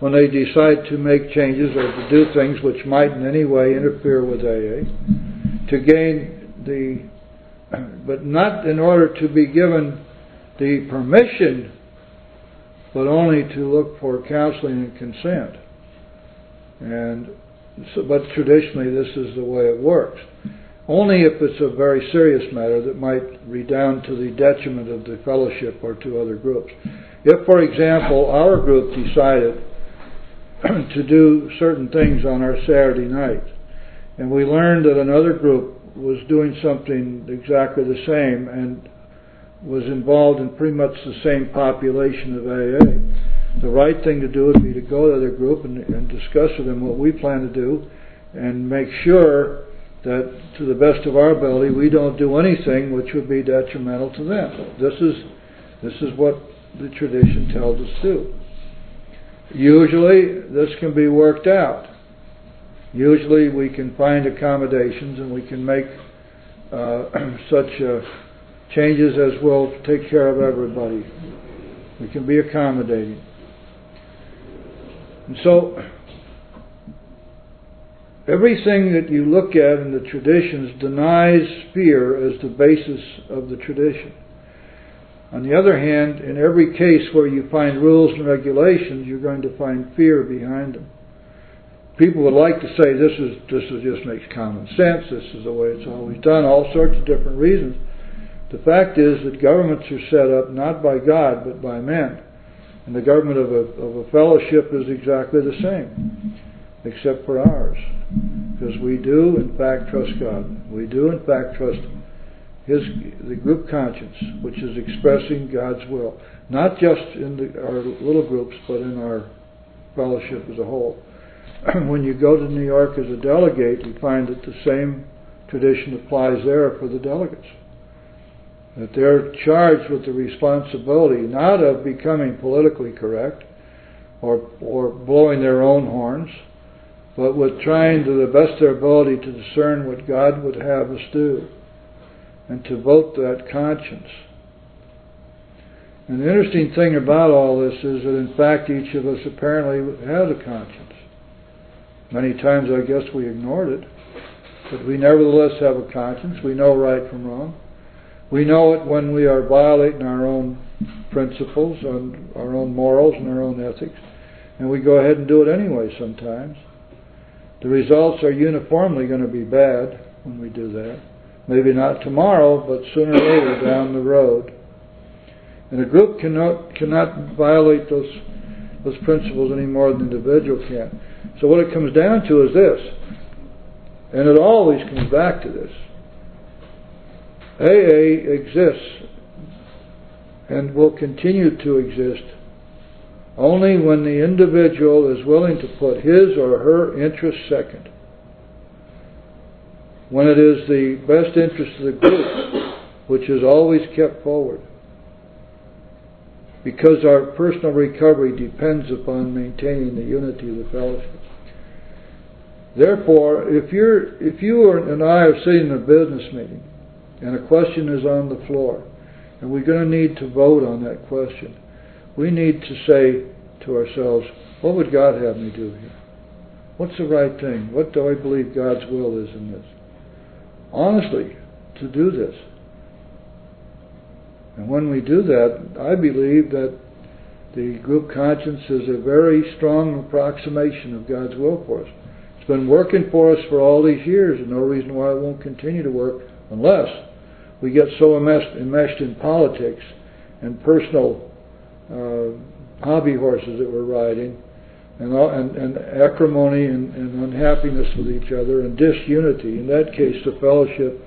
when they decide to make changes or to do things which might in any way interfere with AA, to gain but not in order to be given the permission, but only to look for counseling and consent. But traditionally this is the way it works. Only if it's a very serious matter that might redound to the detriment of the fellowship or to other groups. If, for example, our group decided to do certain things on our Saturday night, and we learned that another group was doing something exactly the same and was involved in pretty much the same population of AA, the right thing to do would be to go to the other group and discuss with them what we plan to do and make sure that to the best of our ability we don't do anything which would be detrimental to them. This is what the tradition tells us to do. Usually this can be worked out. Usually we can find accommodations and we can make such changes as will take care of everybody. We can be accommodating. And so everything that you look at in the traditions denies fear as the basis of the tradition. On the other hand, in every case where you find rules and regulations, you're going to find fear behind them. People would like to say this just makes common sense, this is the way it's always done, all sorts of different reasons. The fact is that governments are set up not by God but by men. And the government of a fellowship is exactly the same, except for ours. Because we do, in fact, trust God. We do, in fact, trust the group conscience, which is expressing God's will. Not just in our little groups, but in our fellowship as a whole. When you go to New York as a delegate, you find that the same tradition applies there for the delegates. That they're charged with the responsibility not of becoming politically correct or blowing their own horns, but with trying to the best of their ability to discern what God would have us do and to vote that conscience. And the interesting thing about all this is that in fact each of us apparently has a conscience. Many times I guess we ignored it, but we nevertheless have a conscience. We know right from wrong. We know it when we are violating our own principles, and our own morals and our own ethics, and we go ahead and do it anyway sometimes. The results are uniformly going to be bad when we do that. Maybe not tomorrow, but sooner or later down the road. And a group cannot violate those principles any more than an individual can. So what it comes down to is this, and it always comes back to this. AA exists and will continue to exist only when the individual is willing to put his or her interest second. When it is the best interest of the group which is always kept forward. Because our personal recovery depends upon maintaining the unity of the fellowship. Therefore, if you and I are sitting in a business meeting and a question is on the floor, and we're going to need to vote on that question, we need to say to ourselves, what would God have me do here? What's the right thing? What do I believe God's will is in this? Honestly, to do this. And when we do that, I believe that the group conscience is a very strong approximation of God's will for us. It's been working for us for all these years, and no reason why it won't continue to work unless we get so enmeshed in politics and personal hobby horses that we're riding, and acrimony and unhappiness with each other and disunity. In that case, the fellowship,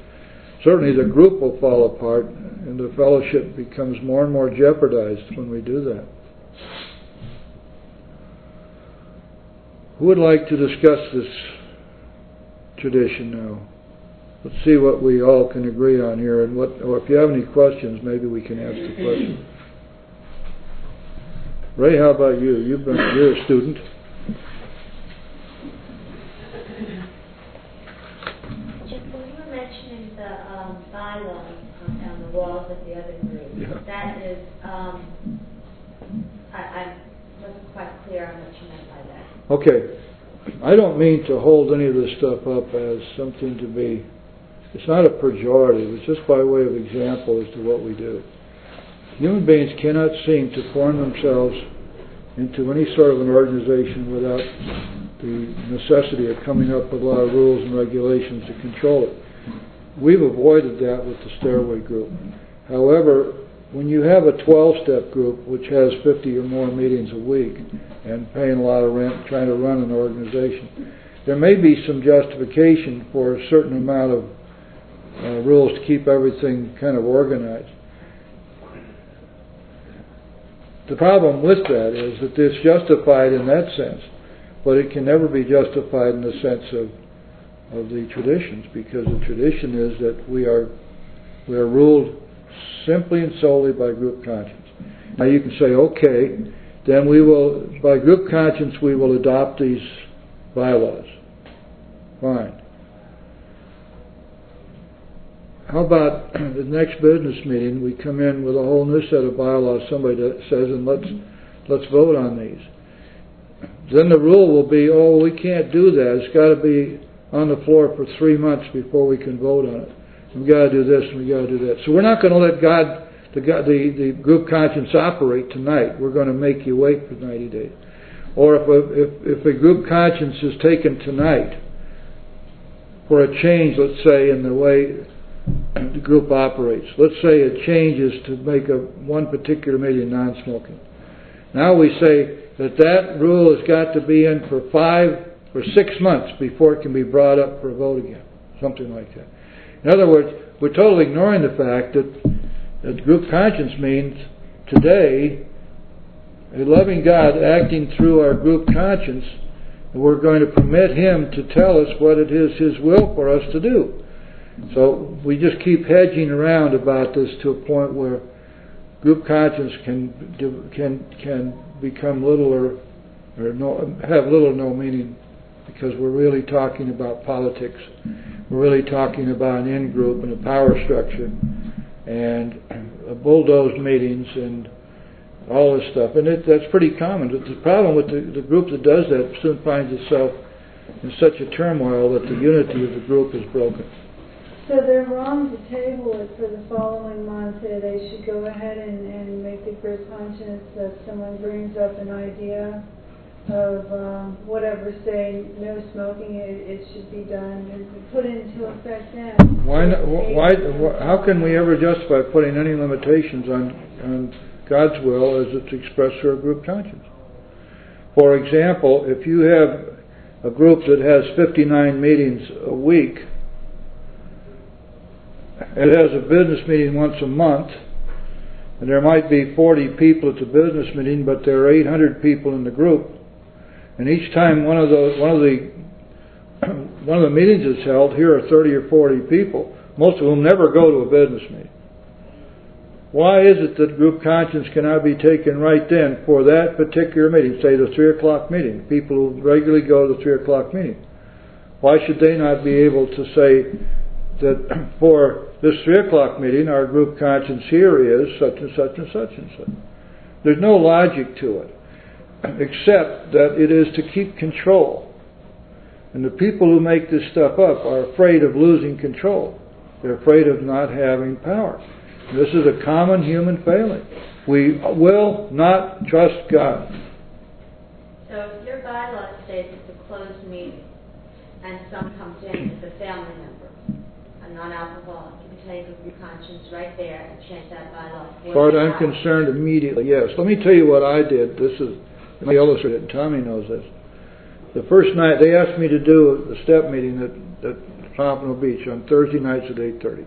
certainly the group will fall apart, and the fellowship becomes more and more jeopardized when we do that. Who would like to discuss this tradition now? Let's see what we all can agree on here, and or if you have any questions, maybe we can ask the question. Ray, how about you? You're a student. Just when you were mentioning the bylaws on the walls of the other group, Yeah. that is, I wasn't quite clear on what you meant by that. Okay. I don't mean to hold any of this stuff up as something to be, it's not a pejorative, it's just by way of example as to what we do. Human beings cannot seem to form themselves into any sort of an organization without the necessity of coming up with a lot of rules and regulations to control it. We've avoided that with the Stairway group. However, when you have a 12-step group which has 50 or more meetings a week and paying a lot of rent, trying to run an organization, there may be some justification for a certain amount of rules to keep everything kind of organized. The problem with that is that it's justified in that sense, but it can never be justified in the sense of the traditions, because the tradition is that we are ruled simply and solely by group conscience. Now you can say, okay, then we will, by group conscience, we will adopt these bylaws. Fine. How about the next business meeting, we come in with a whole new set of bylaws, somebody says, and let's vote on these. Then the rule will be, oh, we can't do that. It's got to be on the floor for 3 months before we can vote on it. We've got to do this and we've got to do that. So we're not going to let the group conscience operate tonight. We're going to make you wait for 90 days. Or if a group conscience is taken tonight for a change, let's say, in the way the group operates. Let's say it changes to make one particular meeting non-smoking. Now we say that rule has got to be in for 5 or 6 months before it can be brought up for a vote again, something like that. In other words, we're totally ignoring the fact that group conscience means today a loving God acting through our group conscience, and we're going to permit Him to tell us what it is His will for us to do. So we just keep hedging around about this to a point where group conscience can become little or have little or no meaning, because we're really talking about politics. We're really talking about an in-group and a power structure and bulldozed meetings and all this stuff. And that's pretty common. But the problem with the group that does that soon finds itself in such a turmoil that the unity of the group is broken. So they're wrong to table it for the following month. They should go ahead and make the group conscience that someone brings up an idea of whatever, say, no smoking, it should be done and put into effect then. Why not? How can we ever justify putting any limitations on God's will as it's expressed through a group conscience? For example, if you have a group that has 59 meetings a week, it has a business meeting once a month, and there might be 40 people at the business meeting, but there are 800 people in the group. And each time one of the meetings is held, here are 30 or 40 people, most of whom never go to a business meeting. Why is it that group conscience cannot be taken right then for that particular meeting, say the 3 o'clock meeting, people who regularly go to the 3 o'clock meeting? Why should they not be able to say that for this 3 o'clock meeting, our group conscience here is such and such and such and such? There's no logic to it, except that it is to keep control. And the people who make this stuff up are afraid of losing control. They're afraid of not having power. This is a common human failing. We will not trust God. So if your bylaw states it's a closed meeting and someone comes in as a family member, a non-alcoholic, you can take your conscience right there and change that bylaw. As far as I'm concerned, immediately, yes. Let me tell you what I did. This is, let me illustrate it, and Tommy knows this. The first night, they asked me to do a step meeting at Pompano Beach on Thursday nights at 8:30.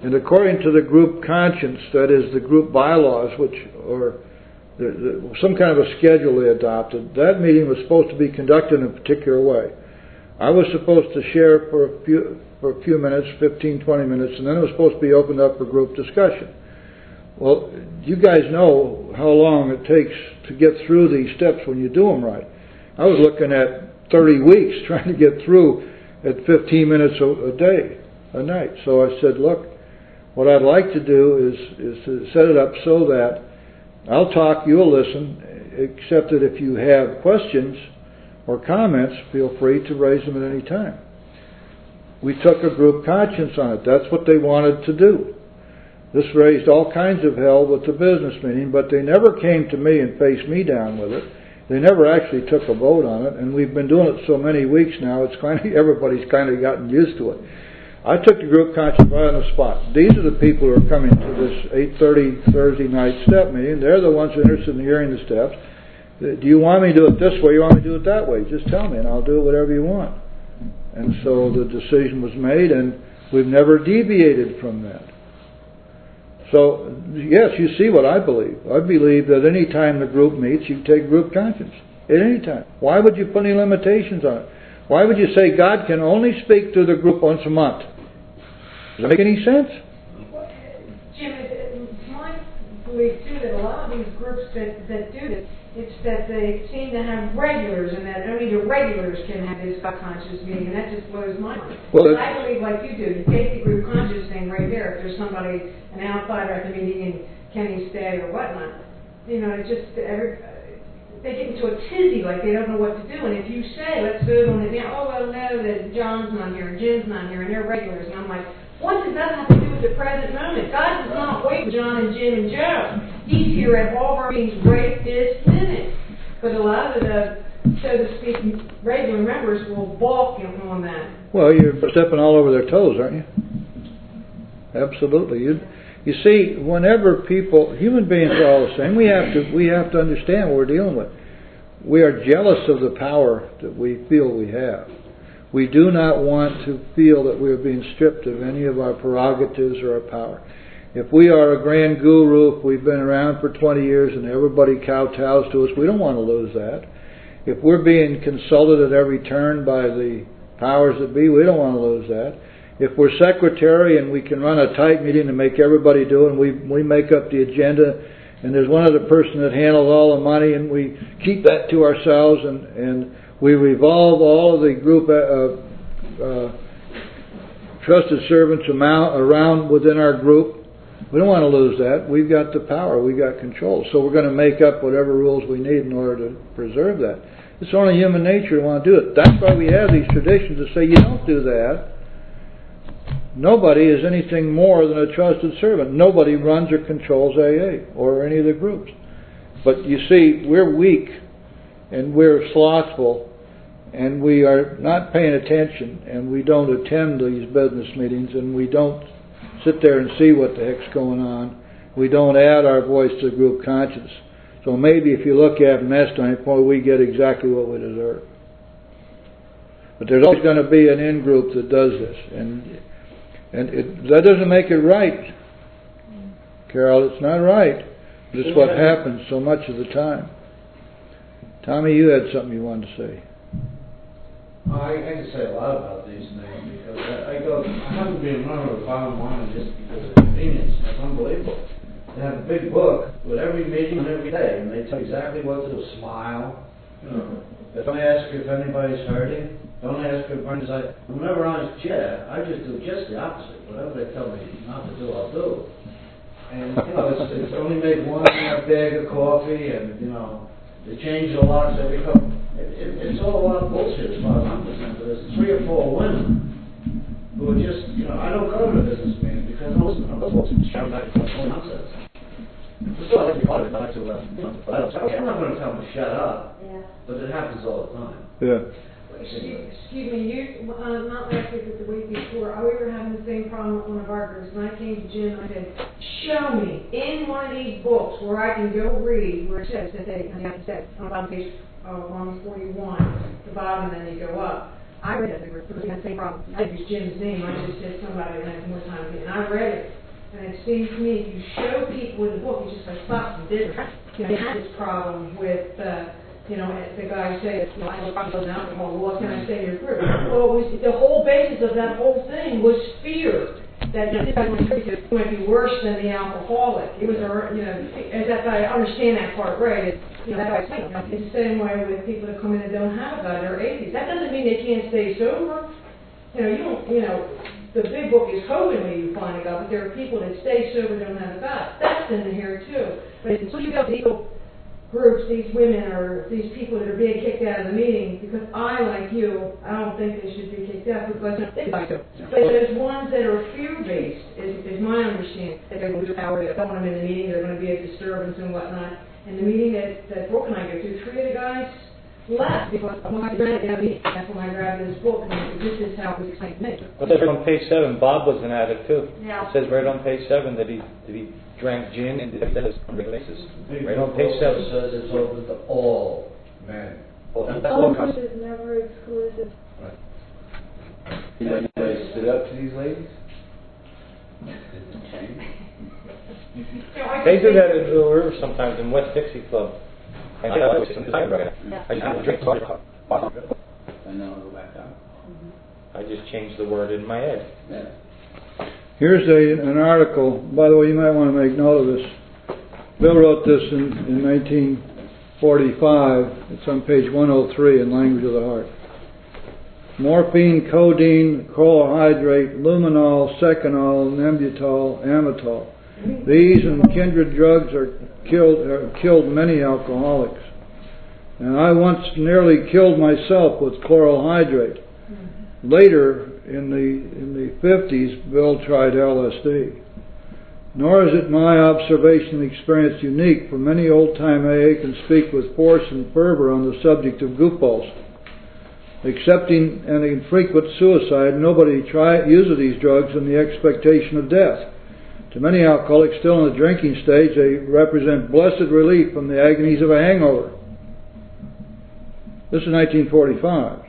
And according to the group conscience, that is the group bylaws, which or some kind of a schedule they adopted, that meeting was supposed to be conducted in a particular way. I was supposed to share for a few minutes, 15, 20 minutes, and then it was supposed to be opened up for group discussion. Well, you guys know how long it takes to get through these steps when you do them right. I was looking at 30 weeks trying to get through at 15 minutes a night. So I said, look, what I'd like to do is to set it up so that I'll talk, you'll listen, except that if you have questions or comments, feel free to raise them at any time. We took a group conscience on it. That's what they wanted to do. This raised all kinds of hell with the business meeting, but they never came to me and faced me down with it. They never actually took a vote on it, and we've been doing it so many weeks now, it's kind of, everybody's kind of gotten used to it. I took the group conscience right on the spot. These are the people who are coming to this 8:30 Thursday night step meeting. They're the ones interested in hearing the steps. Do you want me to do it this way? You want me to do it that way? Just tell me, and I'll do whatever you want. And so the decision was made, and we've never deviated from that. So, yes, you see what I believe. I believe that any time the group meets, you take group conscience. At any time. Why would you put any limitations on it? Why would you say God can only speak to the group once a month? Does that make any sense? Jim, it's my belief too that a lot of these groups that do this, it's that they seem to have regulars, and that only the regulars can have this conscious meeting, and that just blows my mind. Well, I believe like you do, you take the group conscious thing right there. If there's somebody, an outsider at the meeting, and can he stay or whatnot, you know, it just they get into a tizzy, like they don't know what to do. And if you say, let's vote on it now, oh, well, no, that John's not here, and Jim's not here, and they're regulars. And I'm like, what does that have to do with the present moment? God does not wait for John and Jim and Joe. He's here at all of our meetings right this minute. But a lot of the, so to speak, regular members will balk on that. Well, you're stepping all over their toes, aren't you? Absolutely. You see, whenever people, human beings are all the same. We have to understand what we're dealing with. We are jealous of the power that we feel we have. We do not want to feel that we are being stripped of any of our prerogatives or our power. If we are a grand guru, if we've been around for 20 years and everybody kowtows to us, we don't want to lose that. If we're being consulted at every turn by the powers that be, we don't want to lose that. If we're secretary and we can run a tight meeting and make everybody do it, and we make up the agenda, and there's one other person that handles all the money, and we keep that to ourselves, and we revolve all of the group trusted servants around within our group. We don't want to lose that. We've got the power. We've got control. So we're going to make up whatever rules we need in order to preserve that. It's only human nature to want to do it. That's why we have these traditions that say you don't do that. Nobody is anything more than a trusted servant. Nobody runs or controls AA or any of the groups. But you see, we're weak and we're slothful and we are not paying attention and we don't attend these business meetings and we don't sit there and see what the heck's going on. We don't add our voice to group conscience. So maybe if you look at them next time, we get exactly what we deserve. But there's always going to be an in-group that does this. And that doesn't make it right, Carol. It's not right. But it's what happens so much of the time. Tommy, you had something you wanted to say. I can say a lot about these things because I haven't been a member of the bottom line just because of convenience. It's unbelievable. They have a big book with every meeting and every day, and they tell you exactly what to do. Smile. Don't ask if anybody's hurting. Don't ask if friends. Whenever I'm in a chair, I just do just the opposite. Whatever they tell me not to do, I'll do. And it's only make one bag of coffee, and they change the locks every couple. It's all a lot of bullshit as far as I'm concerned. There's 3 or 4 women who are just, I don't go to the business meetings because most of those folks shout back and forth nonsense. It's all every part of it, but I'm not going to tell them to shut up. Yeah. But it happens all the time. Yeah. Excuse me, not last week, but the week before, we were having the same problem with one of our groups, and I came to Jim and I said, show me in one of these books where I can go read where it says that on page 141, the bottom, and then you go up. I read it, because we had the same problem. I didn't use Jim's name, I just said somebody that had more time to get it, and I read it. And it seems to me, if you show people in the book, you just like, stop and did it. They had this problem with, the guy said, I have a problem with alcohol, well, what can I say to your group? Well, the whole basis of that whole thing was fear. That this guy might be worse than the alcoholic. It was, as I understand that part right, that's it's the same way with people that come in and don't have a God, they're atheists. That doesn't mean they can't stay sober. The big book is coding when you find a God, but there are people that stay sober, don't have a God. That's in here too. But until you go to these groups, these women or these people that are being kicked out of the meeting, because I, like you, I don't think they should be kicked out because but there's ones that are fear-based, is my understanding, that they're going to lose power, they don't want them in the meeting, they're going to be a disturbance and whatnot. And the meeting that Brooke and I go to, 3 of the guys left because when I read it, that's when I grabbed this book and this is how it was explained to me. Well, it says on page 7, Bob was an addict too. Yeah. It says right on page 7 that he drank gin and did this on a regular basis. Right on page 7. It says it's open to all men. All is never exclusive. Anybody stood up to these ladies? They do that in Little River sometimes in West Dixie Club. And I always drink And then I'll go back out. I just changed the word in my head. Yeah. Here's an article. By the way, you might want to make note of this. Bill wrote this in 1945. It's on page 103 in Language of the Heart. Morphine, codeine, chlorohydrate, luminol, seconal, nembutol, amytal. These and kindred drugs killed many alcoholics. And I once nearly killed myself with chlorohydrate. Later, in the 50s, Bill tried LSD. Nor is it my observation and experience unique, for many old-time AA can speak with force and fervor on the subject of goofballs. accepting an infrequent suicide, nobody uses these drugs in the expectation of death. To many alcoholics still in the drinking stage, they represent blessed relief from the agonies of a hangover. This is 1945.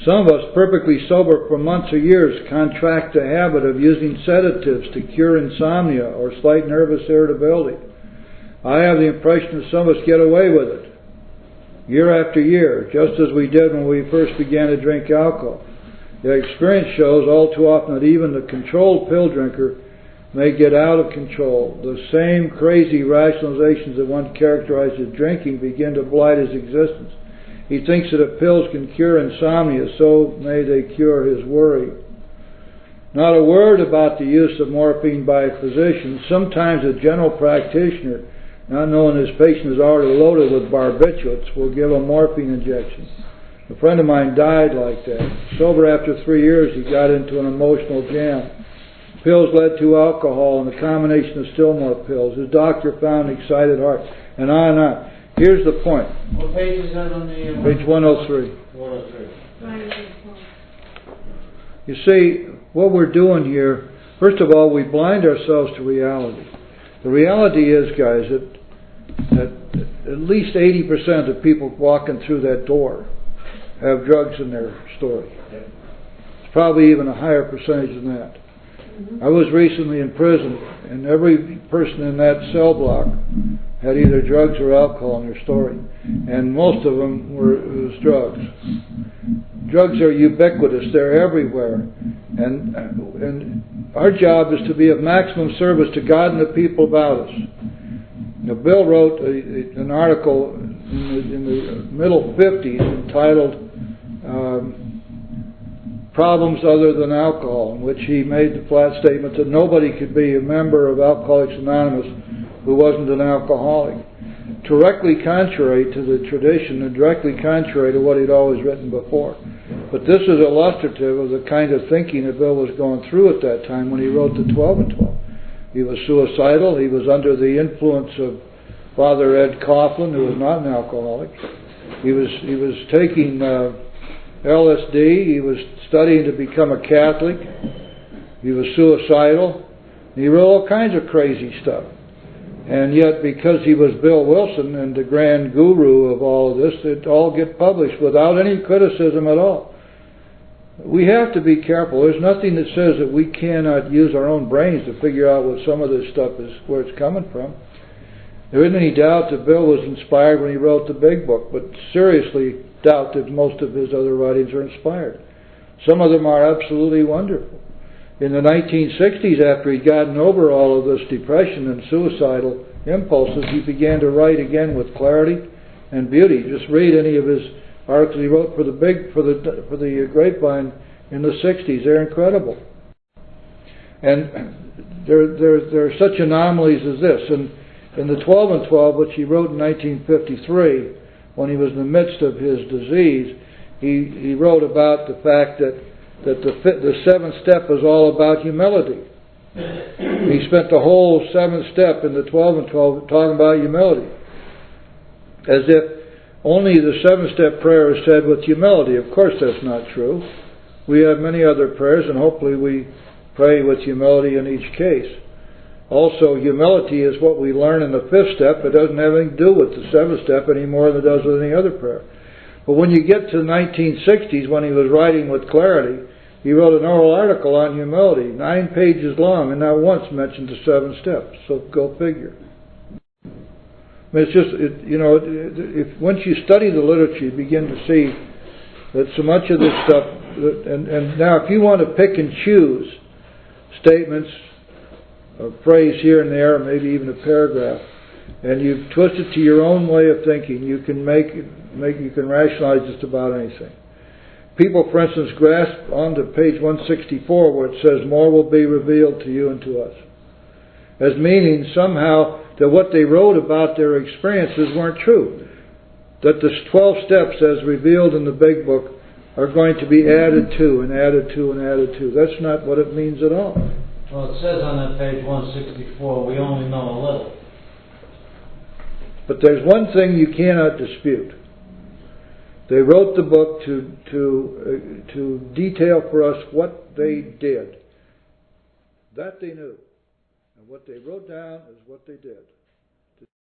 Some of us, perfectly sober for months or years, contract the habit of using sedatives to cure insomnia or slight nervous irritability. I have the impression that some of us get away with it, year after year, just as we did when we first began to drink alcohol. The experience shows all too often that even the controlled pill drinker may get out of control. The same crazy rationalizations that once characterized drinking begin to blight his existence. He thinks that if pills can cure insomnia, so may they cure his worry. Not a word about the use of morphine by a physician. Sometimes a general practitioner, not knowing his patient is already loaded with barbiturates, will give a morphine injection. A friend of mine died like that. Sober after 3 years, he got into an emotional jam. Pills led to alcohol and the combination of still more pills. His doctor found an excited heart, and on and on. Here's the point. What page is that on the... Page 103. 103. You see, what we're doing here, first of all, we blind ourselves to reality. The reality is, guys, that at least 80% of people walking through that door have drugs in their story. It's probably even a higher percentage than that. I was recently in prison, and every person in that cell block had either drugs or alcohol in their story, and most of them was drugs. Drugs are ubiquitous; they're everywhere, and our job is to be of maximum service to God and the people about us. Now, Bill wrote an article in the middle 50s entitled Problems Other Than Alcohol, in which he made the flat statement that nobody could be a member of Alcoholics Anonymous who wasn't an alcoholic. Directly contrary to the tradition and directly contrary to what he'd always written before. But this is illustrative of the kind of thinking that Bill was going through at that time when he wrote the 12 and 12. He was suicidal. He was under the influence of Father Ed Coughlin, who was not an alcoholic. He was taking LSD. He was studying to become a Catholic. He was suicidal. He wrote all kinds of crazy stuff. And yet, because he was Bill Wilson and the grand guru of all of this, it all get published without any criticism at all. We have to be careful. There's nothing that says that we cannot use our own brains to figure out what some of this stuff is, where it's coming from. There isn't any doubt that Bill was inspired when he wrote the Big Book, but seriously doubt that most of his other writings are inspired. Some of them are absolutely wonderful. In the 1960s, after he'd gotten over all of this depression and suicidal impulses, he began to write again with clarity and beauty. Just read any of his articles he wrote for the Grapevine in the 60s. They're incredible. And there are such anomalies as this. And in the 12 and 12, which he wrote in 1953, when he was in the midst of his disease, he wrote about the fact that the seventh step is all about humility. He spent the whole seventh step in the 12 and 12 talking about humility, as if only the seventh step prayer is said with humility. Of course that's not true. We have many other prayers, and hopefully we pray with humility in each case. Also, humility is what we learn in the fifth step. It doesn't have anything to do with the seventh step any more than it does with any other prayer. But when you get to the 1960s, when he was writing with clarity, he wrote an oral article on humility, 9 pages long, and not once mentioned the 7 steps. So go figure. I mean, it's just, if once you study the literature, you begin to see that so much of this stuff, and now if you want to pick and choose statements, a phrase here and there, maybe even a paragraph, and you twist it to your own way of thinking, you can you can rationalize just about anything. People, for instance, grasp onto page 164 where it says, "More will be revealed to you and to us," as meaning somehow that what they wrote about their experiences weren't true. That the 12 steps as revealed in the Big Book are going to be added to and added to and added to. That's not what it means at all. Well, it says on that page 164, we only know a little. But there's one thing you cannot dispute. They wrote the book to detail for us what they did. That they knew. And what they wrote down is what they did.